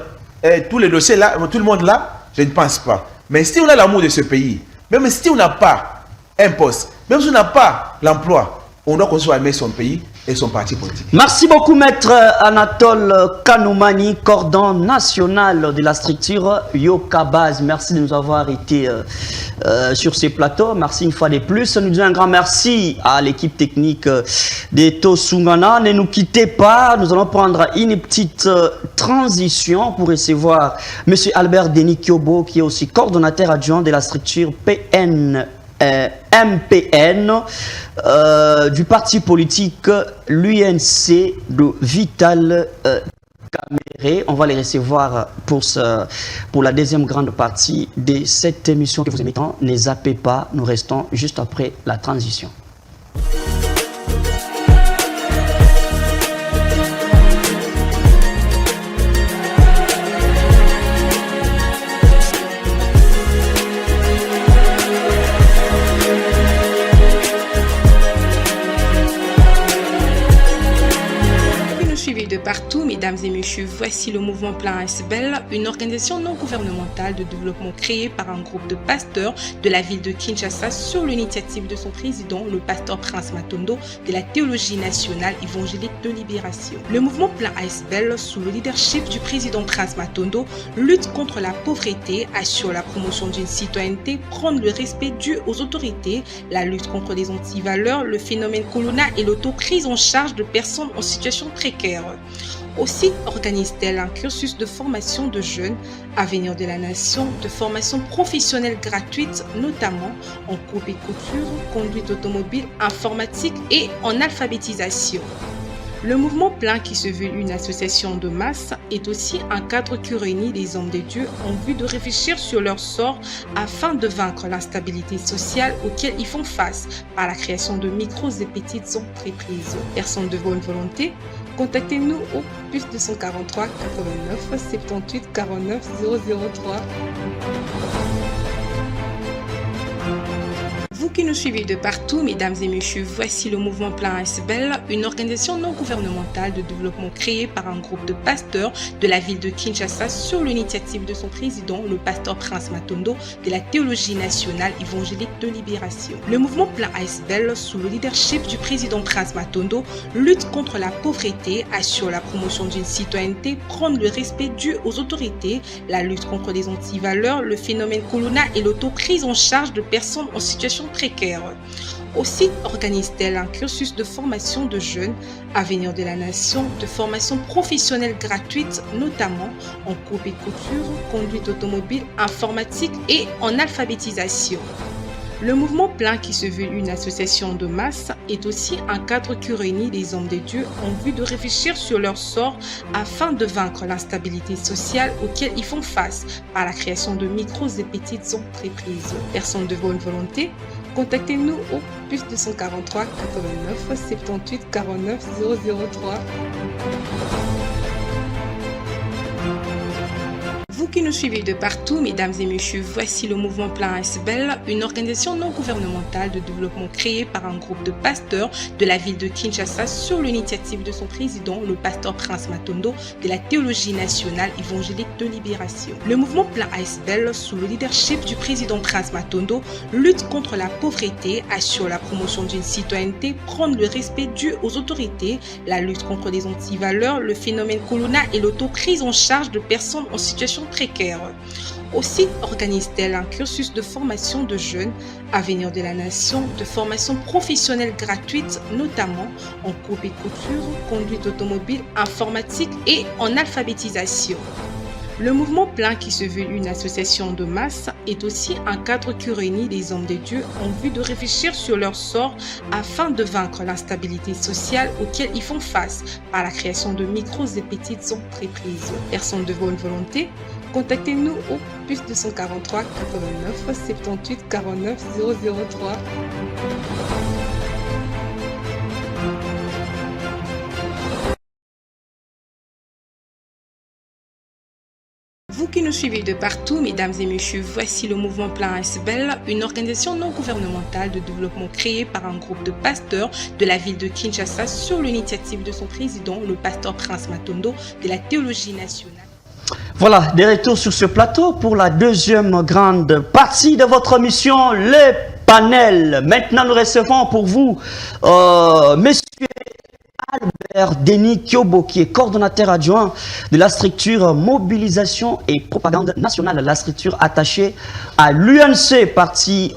tous les dossiers là, tout le monde là? Je ne pense pas. Mais si on a l'amour de ce pays, même si on n'a pas un poste, même si on n'a pas l'emploi, on doit continuer à aimer son pays et son parti politique. Merci beaucoup, maître Anatole Kanoumani, cordon national de la structure Yokabaz. Merci de nous avoir été sur ces plateaux. Merci une fois de plus. Nous disons un grand merci à l'équipe technique de Tosungana. Ne nous quittez pas. Nous allons prendre une petite transition pour recevoir M. Albert Denis Kyobo, qui est aussi coordonnateur adjoint de la structure MPN du parti politique l'UNC de Vital Kamere. On va les recevoir pour la deuxième grande partie de cette émission que vous aimez tant. Ne zappez pas, nous restons juste après la transition. De partout, mesdames et messieurs, voici le mouvement Plan ASBEL, une organisation non gouvernementale de développement créée par un groupe de pasteurs de la ville de Kinshasa sur l'initiative de son président, le pasteur Prince Matondo, de la théologie nationale évangélique de libération. Le mouvement Plan ASBEL, sous le leadership du président Prince Matondo, lutte contre la pauvreté, assure la promotion d'une citoyenneté, prône le respect dû aux autorités, la lutte contre les antivaleurs, le phénomène Colonna et l'auto-prise en charge de personnes en situation précaire. Aussi organise-t-elle un cursus de formation de jeunes, Avenir de la Nation, de formation professionnelle gratuite, notamment en coupe et couture, conduite automobile, informatique et en alphabétisation. Le mouvement Plein, qui se veut une association de masse, est aussi un cadre qui réunit les hommes de Dieu en vue de réfléchir sur leur sort afin de vaincre l'instabilité sociale auquel ils font face par la création de micros et petites entreprises. Personnes de bonne volonté, contactez-nous au plus 243 89 78 49 003. Vous qui nous suivez de partout, mesdames et messieurs, voici le mouvement Plan ASBEL, une organisation non gouvernementale de développement créée par un groupe de pasteurs de la ville de Kinshasa sur l'initiative de son président, le pasteur Prince Matondo, de la théologie nationale évangélique de libération. Le mouvement Plan ASBEL, sous le leadership du président Prince Matondo, lutte contre la pauvreté, assure la promotion d'une citoyenneté, prône le respect dû aux autorités, la lutte contre les antivaleurs, le phénomène Colonna et l'auto-prise en charge de personnes en situation précaire. Aussi organise-t-elle un cursus de formation de jeunes, Avenir de la Nation, de formation professionnelle gratuite, notamment en coupe et couture, conduite automobile, informatique et en alphabétisation. Le mouvement Plein, qui se veut une association de masse, est aussi un cadre qui réunit les hommes de Dieu en vue de réfléchir sur leur sort afin de vaincre l'instabilité sociale auquel ils font face par la création de micros et petites entreprises. Personnes de bonne volonté, contactez-nous au plus 243 89 78 49 003. Vous qui nous suivez de partout, mesdames et messieurs, voici le mouvement Plan ASBEL, une organisation non gouvernementale de développement créée par un groupe de pasteurs de la ville de Kinshasa sur l'initiative de son président, le pasteur Prince Matondo, de la théologie nationale évangélique de libération. Le mouvement Plan ASBEL, sous le leadership du président Prince Matondo, lutte contre la pauvreté, assure la promotion d'une citoyenneté, prône le respect dû aux autorités, la lutte contre les antivaleurs, le phénomène Colonna et l'auto-prise en charge de personnes en situation précaire. Aussi organise-t-elle un cursus de formation de jeunes, Avenir de la Nation, de formation professionnelle gratuite, notamment en coupe et couture, conduite automobile, informatique et en alphabétisation. Le mouvement Plein, qui se veut une association de masse, est aussi un cadre qui réunit les hommes de Dieu en vue de réfléchir sur leur sort afin de vaincre l'instabilité sociale auquel ils font face par la création de micros et petites entreprises. Personnes de bonne volonté, contactez-nous au plus 243 89 78 49 003. Vous qui nous nous suivez de partout, mesdames et messieurs, voici le mouvement Plan ASBEL, une organisation non gouvernementale de développement créée par un groupe de pasteurs de la ville de Kinshasa sur l'initiative de son président, le pasteur Prince Matondo de la théologie nationale. Voilà, des retours sur ce plateau pour la deuxième grande partie de votre émission, les panels. Maintenant, nous recevons pour vous, Monsieur Albert Denis Kyobo, qui est coordonnateur adjoint de la structure Mobilisation et Propagande Nationale, la structure attachée à l'UNC, parti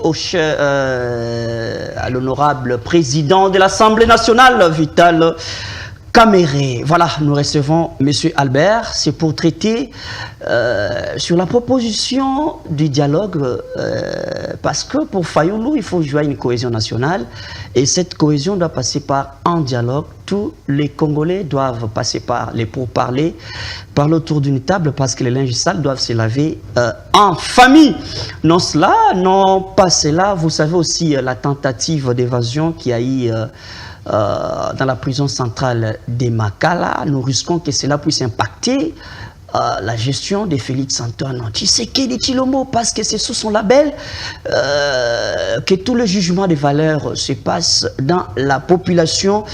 à l'honorable président de l'Assemblée nationale, Vital Kamerhe. Voilà, nous recevons Monsieur Albert, c'est pour traiter sur la proposition du dialogue, parce que pour Fayoulou, il faut jouer une cohésion nationale, et cette cohésion doit passer par un dialogue. Tous les Congolais doivent passer par les pourparlers, parler autour d'une table, parce que les linges sales doivent se laver en famille. Non cela, non pas cela. Vous savez aussi la tentative d'évasion qui a eu dans la prison centrale de Makala. Nous risquons que cela puisse impacter la gestion de Félix Antoine Tshisekedi Tshilombo, parce que c'est sous son label que tout le jugement des valeurs se passe dans la population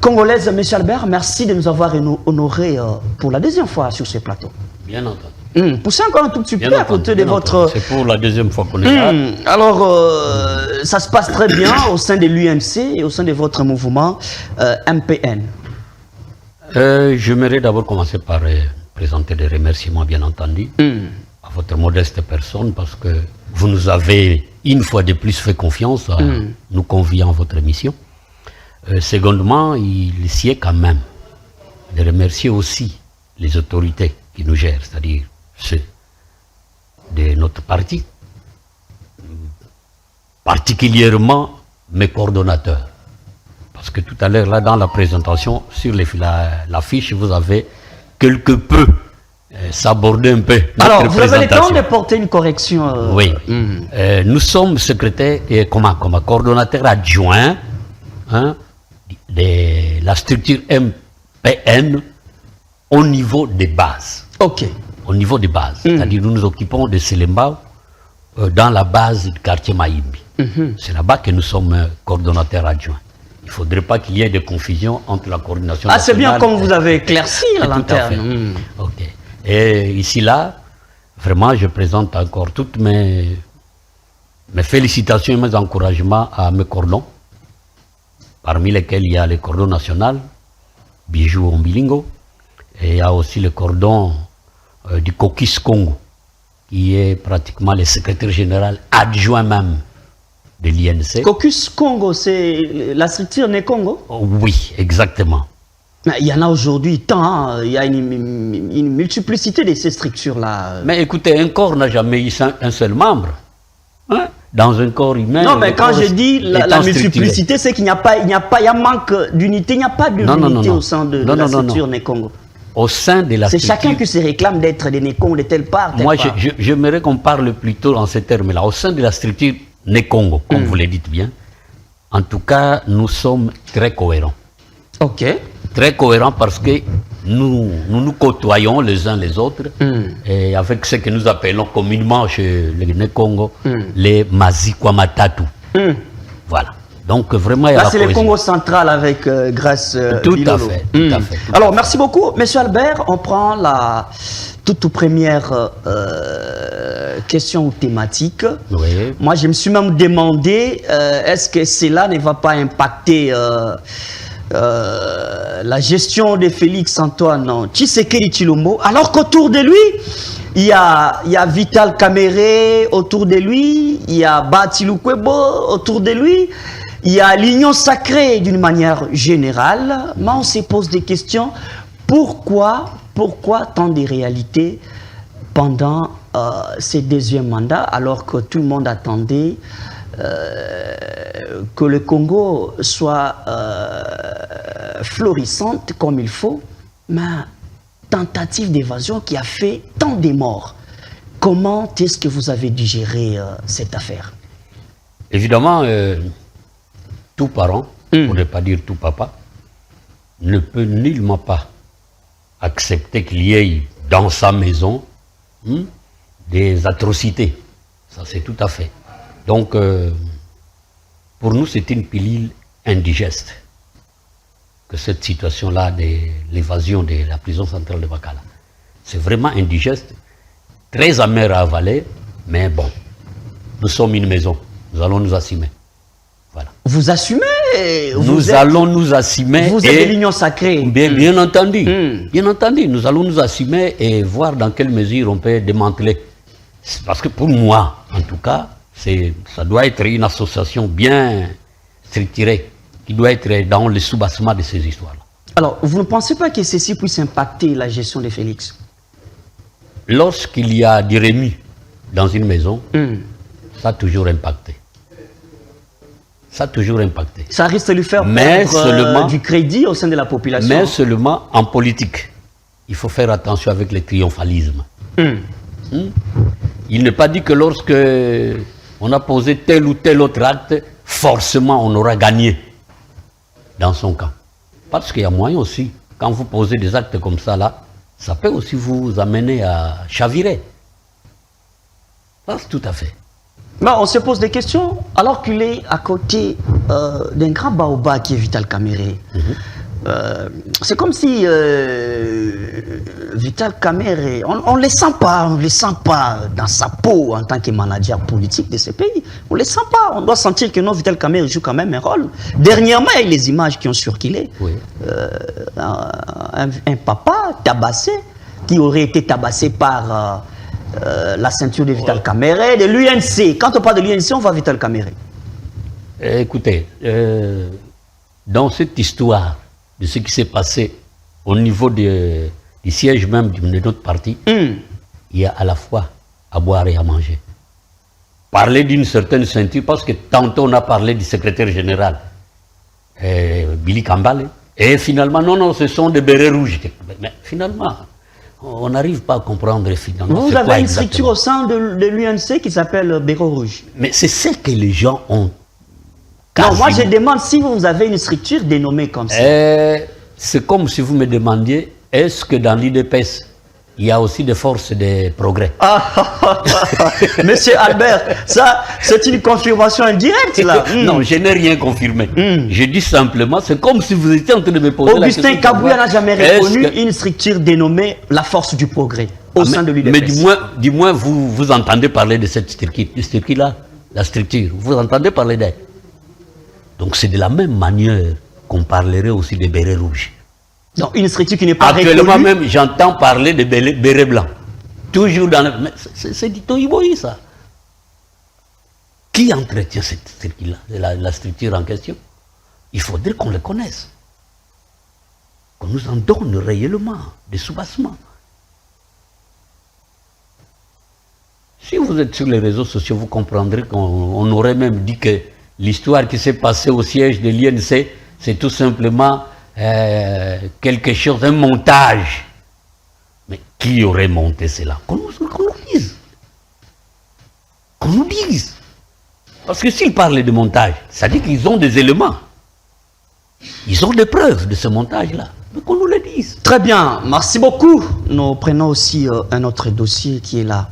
congolaise. Monsieur Albert, merci de nous avoir honorés pour la deuxième fois sur ce plateau. Bien entendu. Poussez encore un tout petit peu à côté de votre... C'est pour la deuxième fois qu'on est là. Alors, ça se passe très bien au sein de l'UNC et au sein de votre mouvement MPN. J'aimerais d'abord commencer par présenter des remerciements, bien entendu, à votre modeste personne, parce que vous nous avez une fois de plus fait confiance à nous convier à votre émission. Secondement, il s'y est quand même de remercier aussi les autorités qui nous gèrent, c'est-à-dire ceux de notre parti, particulièrement mes coordonnateurs. Parce que tout à l'heure, là, dans la présentation, sur l'affiche, vous avez quelque peu s'aborder un peu notre Alors, vous avez le temps présentation. de porter une correction. Oui. Nous sommes secrétaires et comme coordonnateur adjoint de la structure MPN au niveau des bases. Ok. Au niveau des bases. C'est-à-dire nous nous occupons de Selembao dans la base du quartier Maïmbi. C'est là-bas que nous sommes coordonnateurs adjoints. Il ne faudrait pas qu'il y ait de confusion entre la coordination Ah, c'est bien nationale comme vous avez éclairci la Tout à fait. lanterne. Ok. Et ici, là, vraiment, je présente encore toutes mes félicitations et mes encouragements à mes cordons, parmi lesquels il y a les cordons national, Bijou Ombilingo, et il y a aussi le cordon du Caucus Congo, qui est pratiquement le secrétaire général adjoint même de l'INC. Caucus Congo, c'est la structure Né Congo? Oui, exactement. Mais il y en a aujourd'hui tant, hein. Il y a une multiplicité de ces structures-là. Mais écoutez, un corps n'a jamais eu un seul membre. Hein? Dans un corps humain. Non, mais le quand corps je dis la étant structuré. multiplicité, c'est qu'il n'y a pas, il y a manque d'unité, il n'y a pas d'unité au sein de la structure Né Congo. Au sein de la C'est structure. chacun qui se réclame d'être des Né Congo de telle part. Moi, j'aimerais qu'on parle plutôt en ces termes-là. Au sein de la structure Né Congo, comme vous le dites bien, en tout cas, nous sommes très cohérents. Ok. Très cohérents parce que nous côtoyons les uns les autres et avec ce que nous appelons communément chez les Né Congo les Mazikwamatatu. Voilà. Donc vraiment, il y a Là, la c'est le cohésion. Congo central avec Grâce Tout à Bilolo. fait, tout à fait. Alors, merci beaucoup, Monsieur Albert. On prend la toute première question ou thématique. Oui. Moi, je me suis même demandé, est-ce que cela ne va pas impacter la gestion de Félix Antoine Tshisekedi Tshilombo, alors qu'autour de lui, il y a Vital Kamerhe autour de lui, il y a Batilou Kwebo autour de lui, il y a l'Union sacrée d'une manière générale. Mais on se pose des questions. Pourquoi tant de réalités pendant ces deuxièmes mandats, alors que tout le monde attendait que le Congo soit florissante comme il faut, mais tentative d'évasion qui a fait tant de morts. Comment est-ce que vous avez digéré cette affaire? Évidemment, tout parent, pour ne pas dire tout papa, ne peut nullement pas accepter qu'il y ait dans sa maison des atrocités. Ça, c'est tout à fait. Donc, pour nous, c'est une pilule indigeste que cette situation-là de l'évasion de la prison centrale de Bakala. C'est vraiment indigeste, très amer à avaler, mais bon, nous sommes une maison, nous allons nous assumer. Voilà. Vous assumez Nous allons nous assumer. Vous êtes de l'union sacrée. Bien entendu. Bien entendu, nous allons nous assumer et voir dans quelle mesure on peut démanteler. Parce que pour moi, en tout cas, ça doit être une association bien structurée, qui doit être dans le soubassement de ces histoires-là. Alors, vous ne pensez pas que ceci puisse impacter la gestion de Félix? Lorsqu'il y a du remis dans une maison, ça a toujours impacté. Ça a toujours impacté. Ça risque de lui faire seulement du crédit au sein de la population. Mais seulement en politique. Il faut faire attention avec le triomphalisme. Il n'est pas dit que lorsque on a posé tel ou tel autre acte, forcément on aura gagné dans son camp. Parce qu'il y a moyen aussi, quand vous posez des actes comme ça là, ça peut aussi vous amener à chavirer. C'est tout à fait. Bah, on se pose des questions alors qu'il est à côté d'un grand baobab qui est Vital Kamerhe. C'est comme si Vital Kamerhe, on ne le sent pas dans sa peau en tant que manager politique de ce pays. On ne le sent pas. On doit sentir que non, Vital Kamerhe joue quand même un rôle. Dernièrement, il y a les images qui ont circulé. Oui. Un papa tabassé, qui aurait été tabassé par la ceinture de Vital Kamerhe, de l'UNC. Quand on parle de l'UNC, on voit Vital Kamerhe. Écoutez, dans cette histoire de ce qui s'est passé au niveau du siège même de notre parti, il y a à la fois à boire et à manger. Parler d'une certaine ceinture, parce que tantôt on a parlé du secrétaire général, Billy Kambale, et finalement, non, ce sont des bérets rouges. Mais finalement, on n'arrive pas à comprendre finalement. Vous avez une structure au sein de l'UNC qui s'appelle Béret Rouge. Mais c'est ce que les gens ont. Non, moi je demande si vous avez une structure dénommée comme ça. C'est comme si vous me demandiez, est-ce que dans l'IDPS, il y a aussi des forces de progrès? Monsieur Albert, ça c'est une confirmation indirecte là. Non, je n'ai rien confirmé. Je dis simplement, c'est comme si vous étiez en train de me poser la question. Augustin Kabouya n'a jamais reconnu une structure dénommée la force du progrès au sein de l'UDPS. Mais du moins vous entendez parler de cette structure-là, la structure, vous entendez parler d'elle. Donc c'est de la même manière qu'on parlerait aussi des bérets rouges. Donc une structure qui n'est pas actuellement reconnue. même, j'entends parler des bérets blancs. Toujours dans le... C'est du Toyiboyi, ça. Qui entretient cette structure-là, la structure en question? Il faudrait qu'on le connaisse. Qu'on nous en donne réellement des soubassements. Si vous êtes sur les réseaux sociaux, vous comprendrez qu'on aurait même dit que l'histoire qui s'est passée au siège de l'INC, c'est tout simplement quelque chose, un montage. Mais qui aurait monté cela? Qu'on nous dise. Qu'on nous dise. Parce que s'ils parlent de montage, ça dit qu'ils ont des éléments. Ils ont des preuves de ce montage-là. Mais qu'on nous le dise. Très bien, merci beaucoup. Nous prenons aussi un autre dossier qui est là.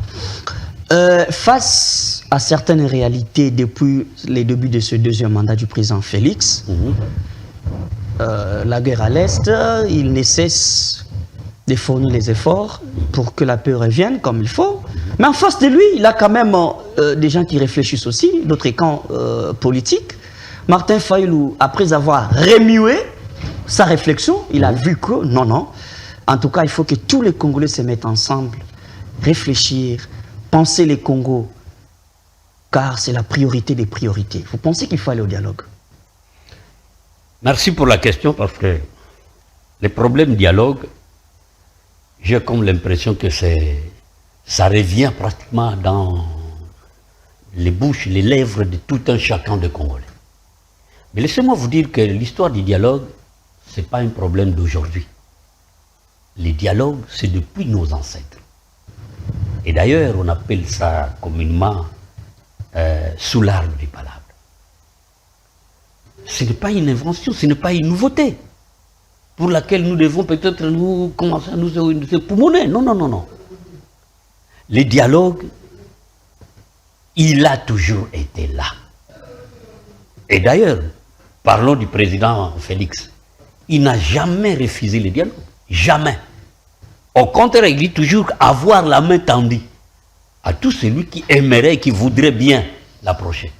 Face à certaines réalités depuis les débuts de ce deuxième mandat du président Félix, la guerre à l'Est, il ne cesse de fournir les efforts pour que la paix revienne comme il faut. Mais en face de lui, il a quand même des gens qui réfléchissent aussi, d'autres camps politiques. Martin Fayulu, après avoir remué sa réflexion, il a vu que non. En tout cas, il faut que tous les Congolais se mettent ensemble, réfléchir, penser les Congos, car c'est la priorité des priorités. Vous pensez qu'il faut aller au dialogue? Merci pour la question, parce que les problèmes dialogue, j'ai comme l'impression que ça revient pratiquement dans les bouches, les lèvres de tout un chacun de Congolais. Mais laissez-moi vous dire que l'histoire du dialogue, ce n'est pas un problème d'aujourd'hui. Le dialogue, c'est depuis nos ancêtres. Et d'ailleurs, on appelle ça communément sous l'arbre du palabre. Ce n'est pas une invention, ce n'est pas une nouveauté pour laquelle nous devons peut-être nous commencer à nous époumoner. Non. Le dialogue, il a toujours été là. Et d'ailleurs, parlons du président Félix. Il n'a jamais refusé le dialogue. Jamais. Au contraire, il dit toujours avoir la main tendue à tout celui qui aimerait, qui voudrait bien l'approcher.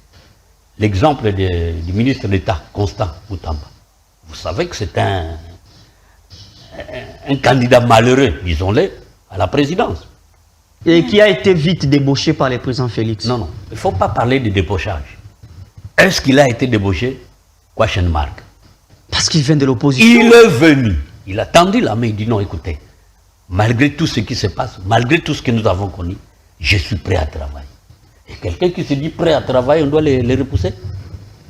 L'exemple du ministre d'État, Constant Moutamba. Vous savez que c'est un candidat malheureux, disons-le, à la présidence. Et qui a été vite débauché par le président Félix. Non, il ne faut pas parler de débauchage. Est-ce qu'il a été débauché? Question marque. Parce qu'il vient de l'opposition. Il est venu. Il a tendu la main, il dit non, écoutez, malgré tout ce qui se passe, malgré tout ce que nous avons connu, je suis prêt à travailler. Et quelqu'un qui se dit prêt à travailler, on doit les repousser?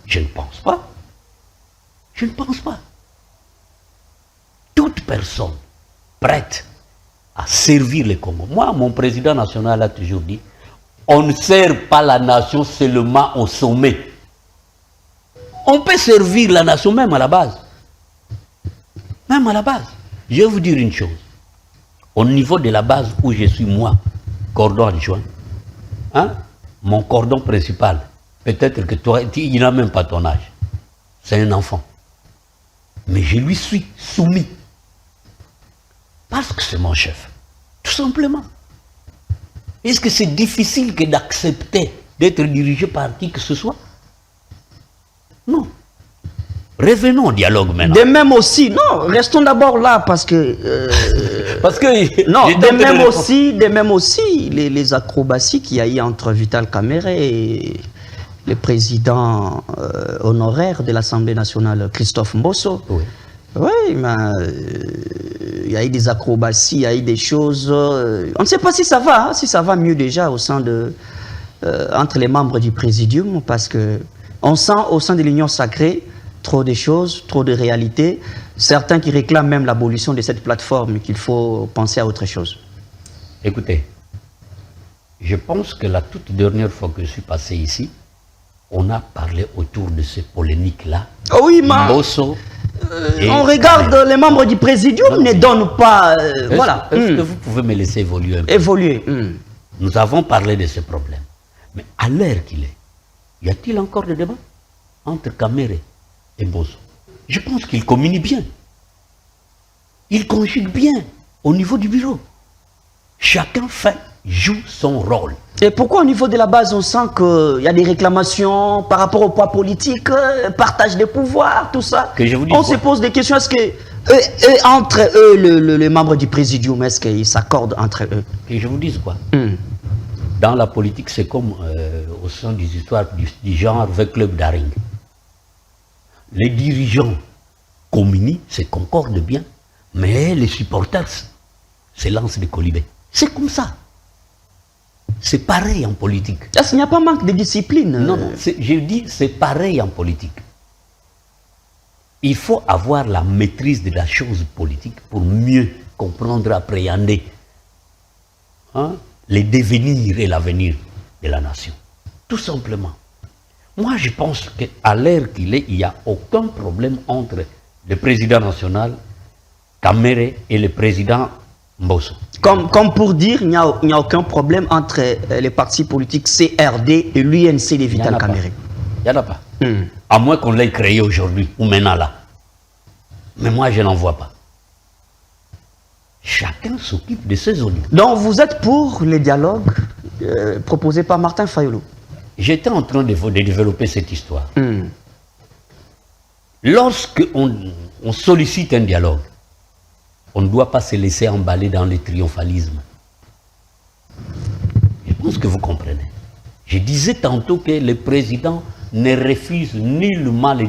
Je ne pense pas. Je ne pense pas. Toute personne prête à servir le Congo. Moi, mon président national a toujours dit, on ne sert pas la nation seulement au sommet. On peut servir la nation même à la base. Même à la base. Je vais vous dire une chose. Au niveau de la base où je suis moi, cordon adjoint, hein, mon cordon principal, peut-être que toi, il n'a même pas ton âge. C'est un enfant. Mais je lui suis soumis. Parce que c'est mon chef. Tout simplement. Est-ce que c'est difficile que d'accepter d'être dirigé par qui que ce soit? Non. Revenons au dialogue maintenant. De même aussi, non, restons d'abord là parce que... parce que... Non, de même aussi les acrobaties qu'il y a eu entre Vital Kamerhe et le président honoraire de l'Assemblée nationale, Christophe Mbosso. Oui. Oui, mais il y a eu des acrobaties, il y a eu des choses... on ne sait pas si ça va, hein, si ça va mieux déjà au sein de... entre les membres du Présidium, parce que on sent au sein de l'Union sacrée trop de choses, trop de réalités. Certains qui réclament même l'abolition de cette plateforme, qu'il faut penser à autre chose. Écoutez, je pense que la toute dernière fois que je suis passé ici, on a parlé autour de ces polémiques-là. Oh oui, mais on regarde les membres du Présidium ne donnent pas... voilà. Est-ce que vous pouvez me laisser évoluer un peu? Évoluer. Nous avons parlé de ce problème. Mais à l'heure qu'il est, y a-t-il encore des débats entre Kamerhe et Mbosso? Je pense qu'ils communient bien. Ils conjuguent bien au niveau du bureau. Chacun joue son rôle. Et pourquoi au niveau de la base on sent qu'il y a des réclamations par rapport au poids politique, partage des pouvoirs, tout ça? Que je vous dis on se pose des questions, est-ce que entre eux, les membres du Présidium, est-ce qu'ils s'accordent entre eux? Que je vous dise quoi? Dans la politique, c'est comme au sein des histoires du genre avec Club Daring. Les dirigeants communient, se concordent bien, mais les supporters se lancent des colibés. C'est comme ça. C'est pareil en politique. Est-ce qu'il n'y a pas manque de discipline? Non, je dis c'est pareil en politique. Il faut avoir la maîtrise de la chose politique pour mieux comprendre, appréhender les devenirs et l'avenir de la nation. Tout simplement. Moi, je pense qu'à l'heure qu'il est, il n'y a aucun problème entre le président national, Kamerhe, et le président Mbosso. Comme pour dire, il n'y a aucun problème entre les partis politiques CRD et l'UNC de Vital Kamerhe. Il n'y en a pas. À moins qu'on l'ait créé aujourd'hui ou maintenant là. Mais moi, je n'en vois pas. Chacun s'occupe de ses oignons. Donc, vous êtes pour les dialogues proposés par Martin Fayulu? J'étais en train de développer cette histoire. Lorsque on sollicite un dialogue, on ne doit pas se laisser emballer dans le triomphalisme. Je pense que vous comprenez. Je disais tantôt que le président ne refuse nullement les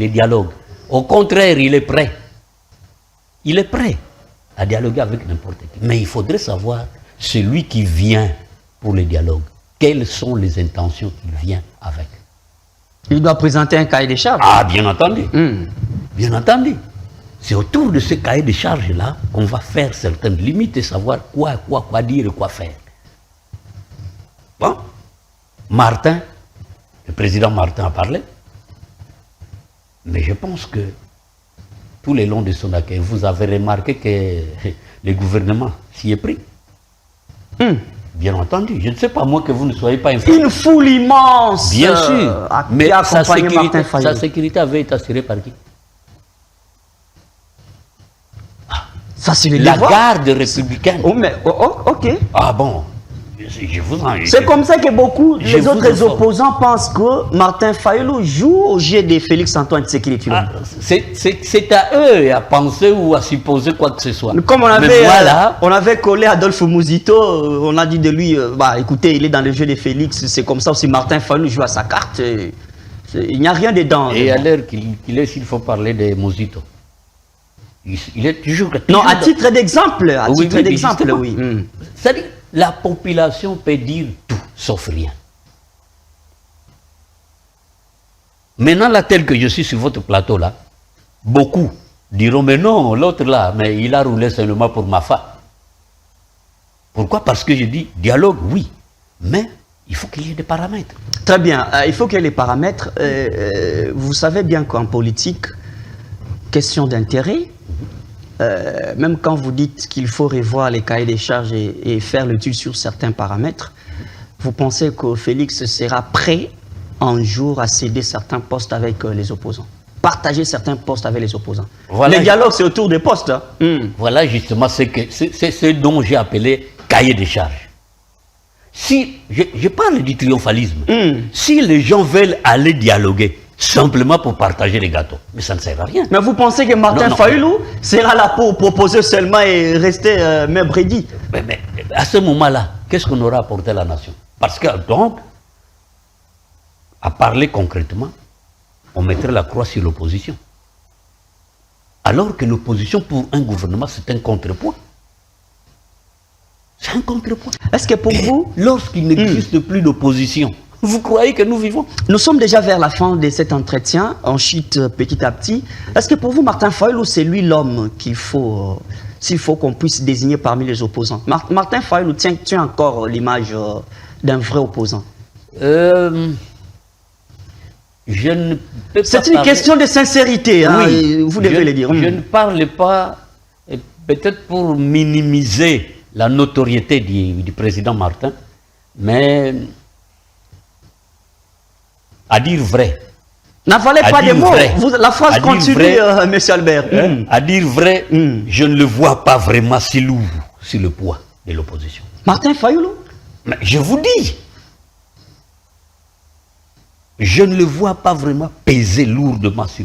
dialogues. Au contraire, il est prêt. Il est prêt à dialoguer avec n'importe qui. Mais il faudrait savoir, celui qui vient pour le dialogue, quelles sont les intentions qu'il vient avec. Il doit présenter un cahier des charges. Ah, bien entendu. Bien entendu. C'est autour de ce cahier de charges-là qu'on va faire certaines limites et savoir quoi dire et quoi faire. Bon. Martin, le président Martin a parlé. Mais je pense que tout le long de son accueil, vous avez remarqué que le gouvernement s'y est pris. Bien entendu. Je ne sais pas, moi, que vous ne soyez pas informé. Une foule immense. Bien sûr. Mais sa Martin sécurité avait été assurée par qui? Ça, c'est le La devoir. garde républicaine. Oh, mais, ok. Ah bon, je vous en... C'est comme ça que beaucoup Je les vous autres informe. opposants pensent que Martin Fayulu joue au jeu de Félix-Antoine Tshisekedi. Ah, c'est à eux à penser ou à supposer quoi que ce soit. Comme Mais voilà, on avait collé Adolphe Mouzito, on a dit de lui, bah écoutez, il est dans le jeu de Félix, c'est comme ça aussi Martin Fayulu joue à sa carte. Il n'y a rien dedans. et à l'heure qu'il est, s'il faut parler des Mosito. Il est toujours... Non, à titre d'exemple, Oui, oui, justement. oui. C'est-à-dire, la population peut dire tout, sauf rien. Maintenant, là, tel que je suis sur votre plateau, là, beaucoup diront, mais non, l'autre là, mais il a roulé seulement pour Mafa. Pourquoi? Parce que je dis, dialogue, oui, mais il faut qu'il y ait des paramètres. Très bien, il faut qu'il y ait les paramètres. Vous savez bien qu'en politique, question d'intérêt, même quand vous dites qu'il faut revoir les cahiers des charges et faire l'étude sur certains paramètres, vous pensez que Félix sera prêt un jour à céder certains postes avec les opposants, partager certains postes avec les opposants. Voilà, le dialogue, c'est autour des postes. Hein. Voilà justement c'est ce dont j'ai appelé cahier des charges. Si je parle du triomphalisme, si les gens veulent aller dialoguer simplement pour partager les gâteaux, mais ça ne sert à rien. Mais vous pensez que Martin Fayulu sera là pour proposer seulement et rester même prédit? Mais à ce moment-là, qu'est-ce qu'on aura apporté à la nation? Parce que donc, à parler concrètement, on mettrait la croix sur l'opposition. Alors que l'opposition pour un gouvernement, c'est un contrepoids. C'est un contrepoids. Est-ce que pour vous, lorsqu'il n'existe plus d'opposition, vous croyez que nous vivons? Nous sommes déjà vers la fin de cet entretien, on chute petit à petit. Est-ce que pour vous, Martin Fayulu, c'est lui l'homme qu'il faut, s'il faut qu'on puisse désigner parmi les opposants? Martin Fayulu tient encore l'image d'un vrai opposant? Je ne peux pas. C'est une question de sincérité, hein, oui, vous devez le dire. Je ne parle pas, peut-être pour minimiser la notoriété du président Martin, mais à dire vrai. N'avalez pas des mots, la phrase continue, M. Albert. À dire vrai, je ne le vois pas vraiment si lourd sur le poids de l'opposition. Martin Fayulu? Mais je vous dis, je ne le vois pas vraiment peser lourdement sur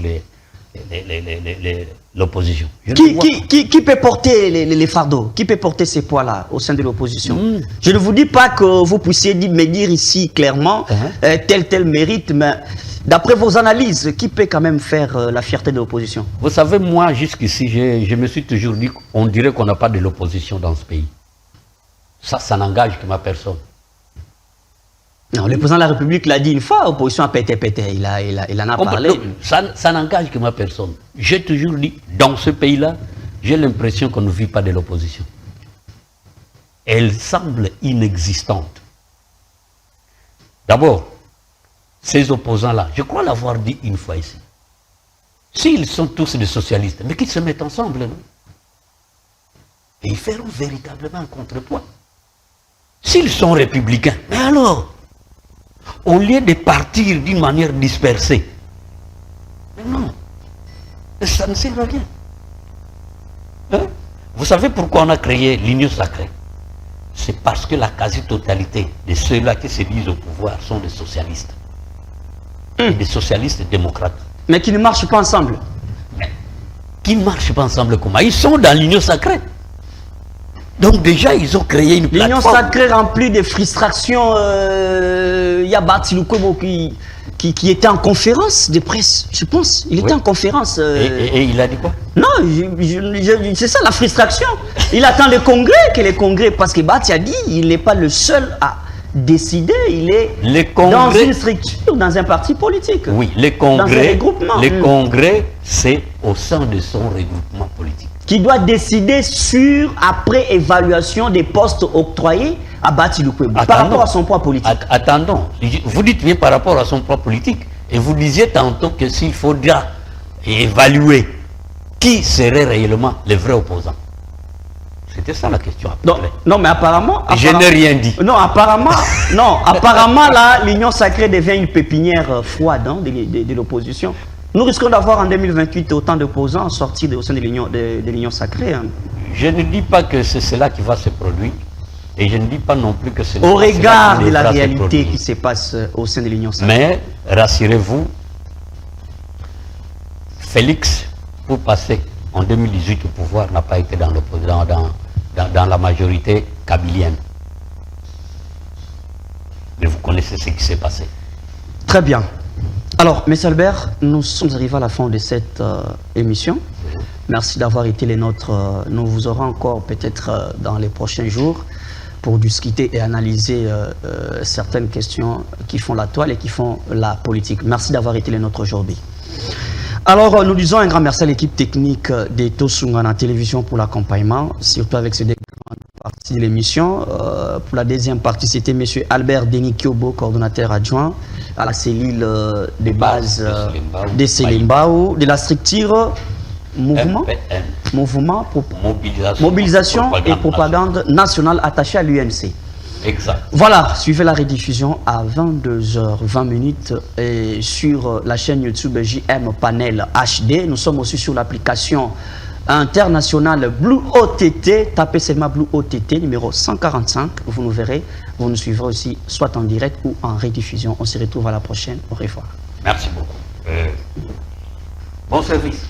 l'opposition. Qui peut porter les fardeaux? Qui peut porter ces poids-là au sein de l'opposition? Je ne vous dis pas que vous puissiez me dire ici clairement tel mérite, mais d'après vos analyses, qui peut quand même faire la fierté de l'opposition? Vous savez, moi, jusqu'ici, je me suis toujours dit qu'on dirait qu'on n'a pas de l'opposition dans ce pays. Ça n'engage que ma personne. Non, le président de la République l'a dit une fois, l'opposition a pété, il en a parlé. Ça n'engage que ma personne. J'ai toujours dit, dans ce pays-là, j'ai l'impression qu'on ne vit pas de l'opposition. Elle semble inexistante. D'abord, ces opposants-là, je crois l'avoir dit une fois ici, s'ils sont tous des socialistes, mais qu'ils se mettent ensemble, non? Et ils feront véritablement un contrepoids. S'ils sont républicains, mais alors, au lieu de partir d'une manière dispersée, mais non, ça ne sert à rien. Hein? Vous savez pourquoi on a créé l'Union sacrée? C'est parce que la quasi-totalité de ceux-là qui se disent au pouvoir sont des socialistes. Et des socialistes démocrates. Mais qui ne marchent pas ensemble. Mais qui ne marchent pas ensemble comment? Ils sont dans l'Union sacrée. Donc déjà, ils ont créé une plateforme. L'Union sacrée remplie de frustrations. Il y a Batiloukwebo qui était en conférence de presse, je pense. Il était en conférence. Et il a dit quoi? Non, c'est ça la frustration. Il attend le congrès, parce que Bati a dit il n'est pas le seul à décider, il est dans une structure, dans un parti politique. Oui, les congrès, dans un regroupement. Les congrès, c'est au sein de son regroupement politique. Qui doit décider après évaluation des postes octroyés à Batiloukwebo par rapport à son poids politique. Attendons, vous dites bien par rapport à son poids politique, et vous disiez tantôt que s'il faudra évaluer qui serait réellement les vrais opposants, C'était ça la question. Non, mais apparemment... Je n'ai rien dit. Non, apparemment, là, l'Union sacrée devient une pépinière froide hein, de l'opposition. Nous risquons d'avoir en 2028 autant d'opposants sortis au sein de l'Union sacrée. Hein. Je ne dis pas que c'est cela qui va se produire. Et je ne dis pas non plus que c'est... Au regard de la réalité qui se passe au sein de l'Union sacrée. Mais, rassurez-vous, Félix, pour passer en 2018 au pouvoir, n'a pas été dans la majorité kabylienne. Mais vous connaissez ce qui s'est passé. Très bien. Alors, M. Albert, nous sommes arrivés à la fin de cette émission. Merci d'avoir été les nôtres. Nous vous aurons encore peut-être dans les prochains jours pour discuter et analyser certaines questions qui font la toile et qui font la politique. Merci d'avoir été les nôtres aujourd'hui. Alors, nous disons un grand merci à l'équipe technique de Tosungana Télévision pour l'accompagnement, surtout avec ces deux grandes parties de l'émission. Pour la deuxième partie, c'était M. Albert Denis Kyobo, coordonnateur adjoint à la cellule de base de Selimbao, de la structure Mouvement Mobilisation et Propagande Nationale attachée à l'UNC. Exact. Voilà, suivez la rediffusion à 22h20 et sur la chaîne YouTube JM Panel HD. Nous sommes aussi sur l'application internationale Blue OTT. Tapez seulement Blue OTT numéro 145. Vous nous verrez, vous nous suivrez aussi soit en direct ou en rediffusion. On se retrouve à la prochaine. Au revoir. Merci beaucoup. Bon service.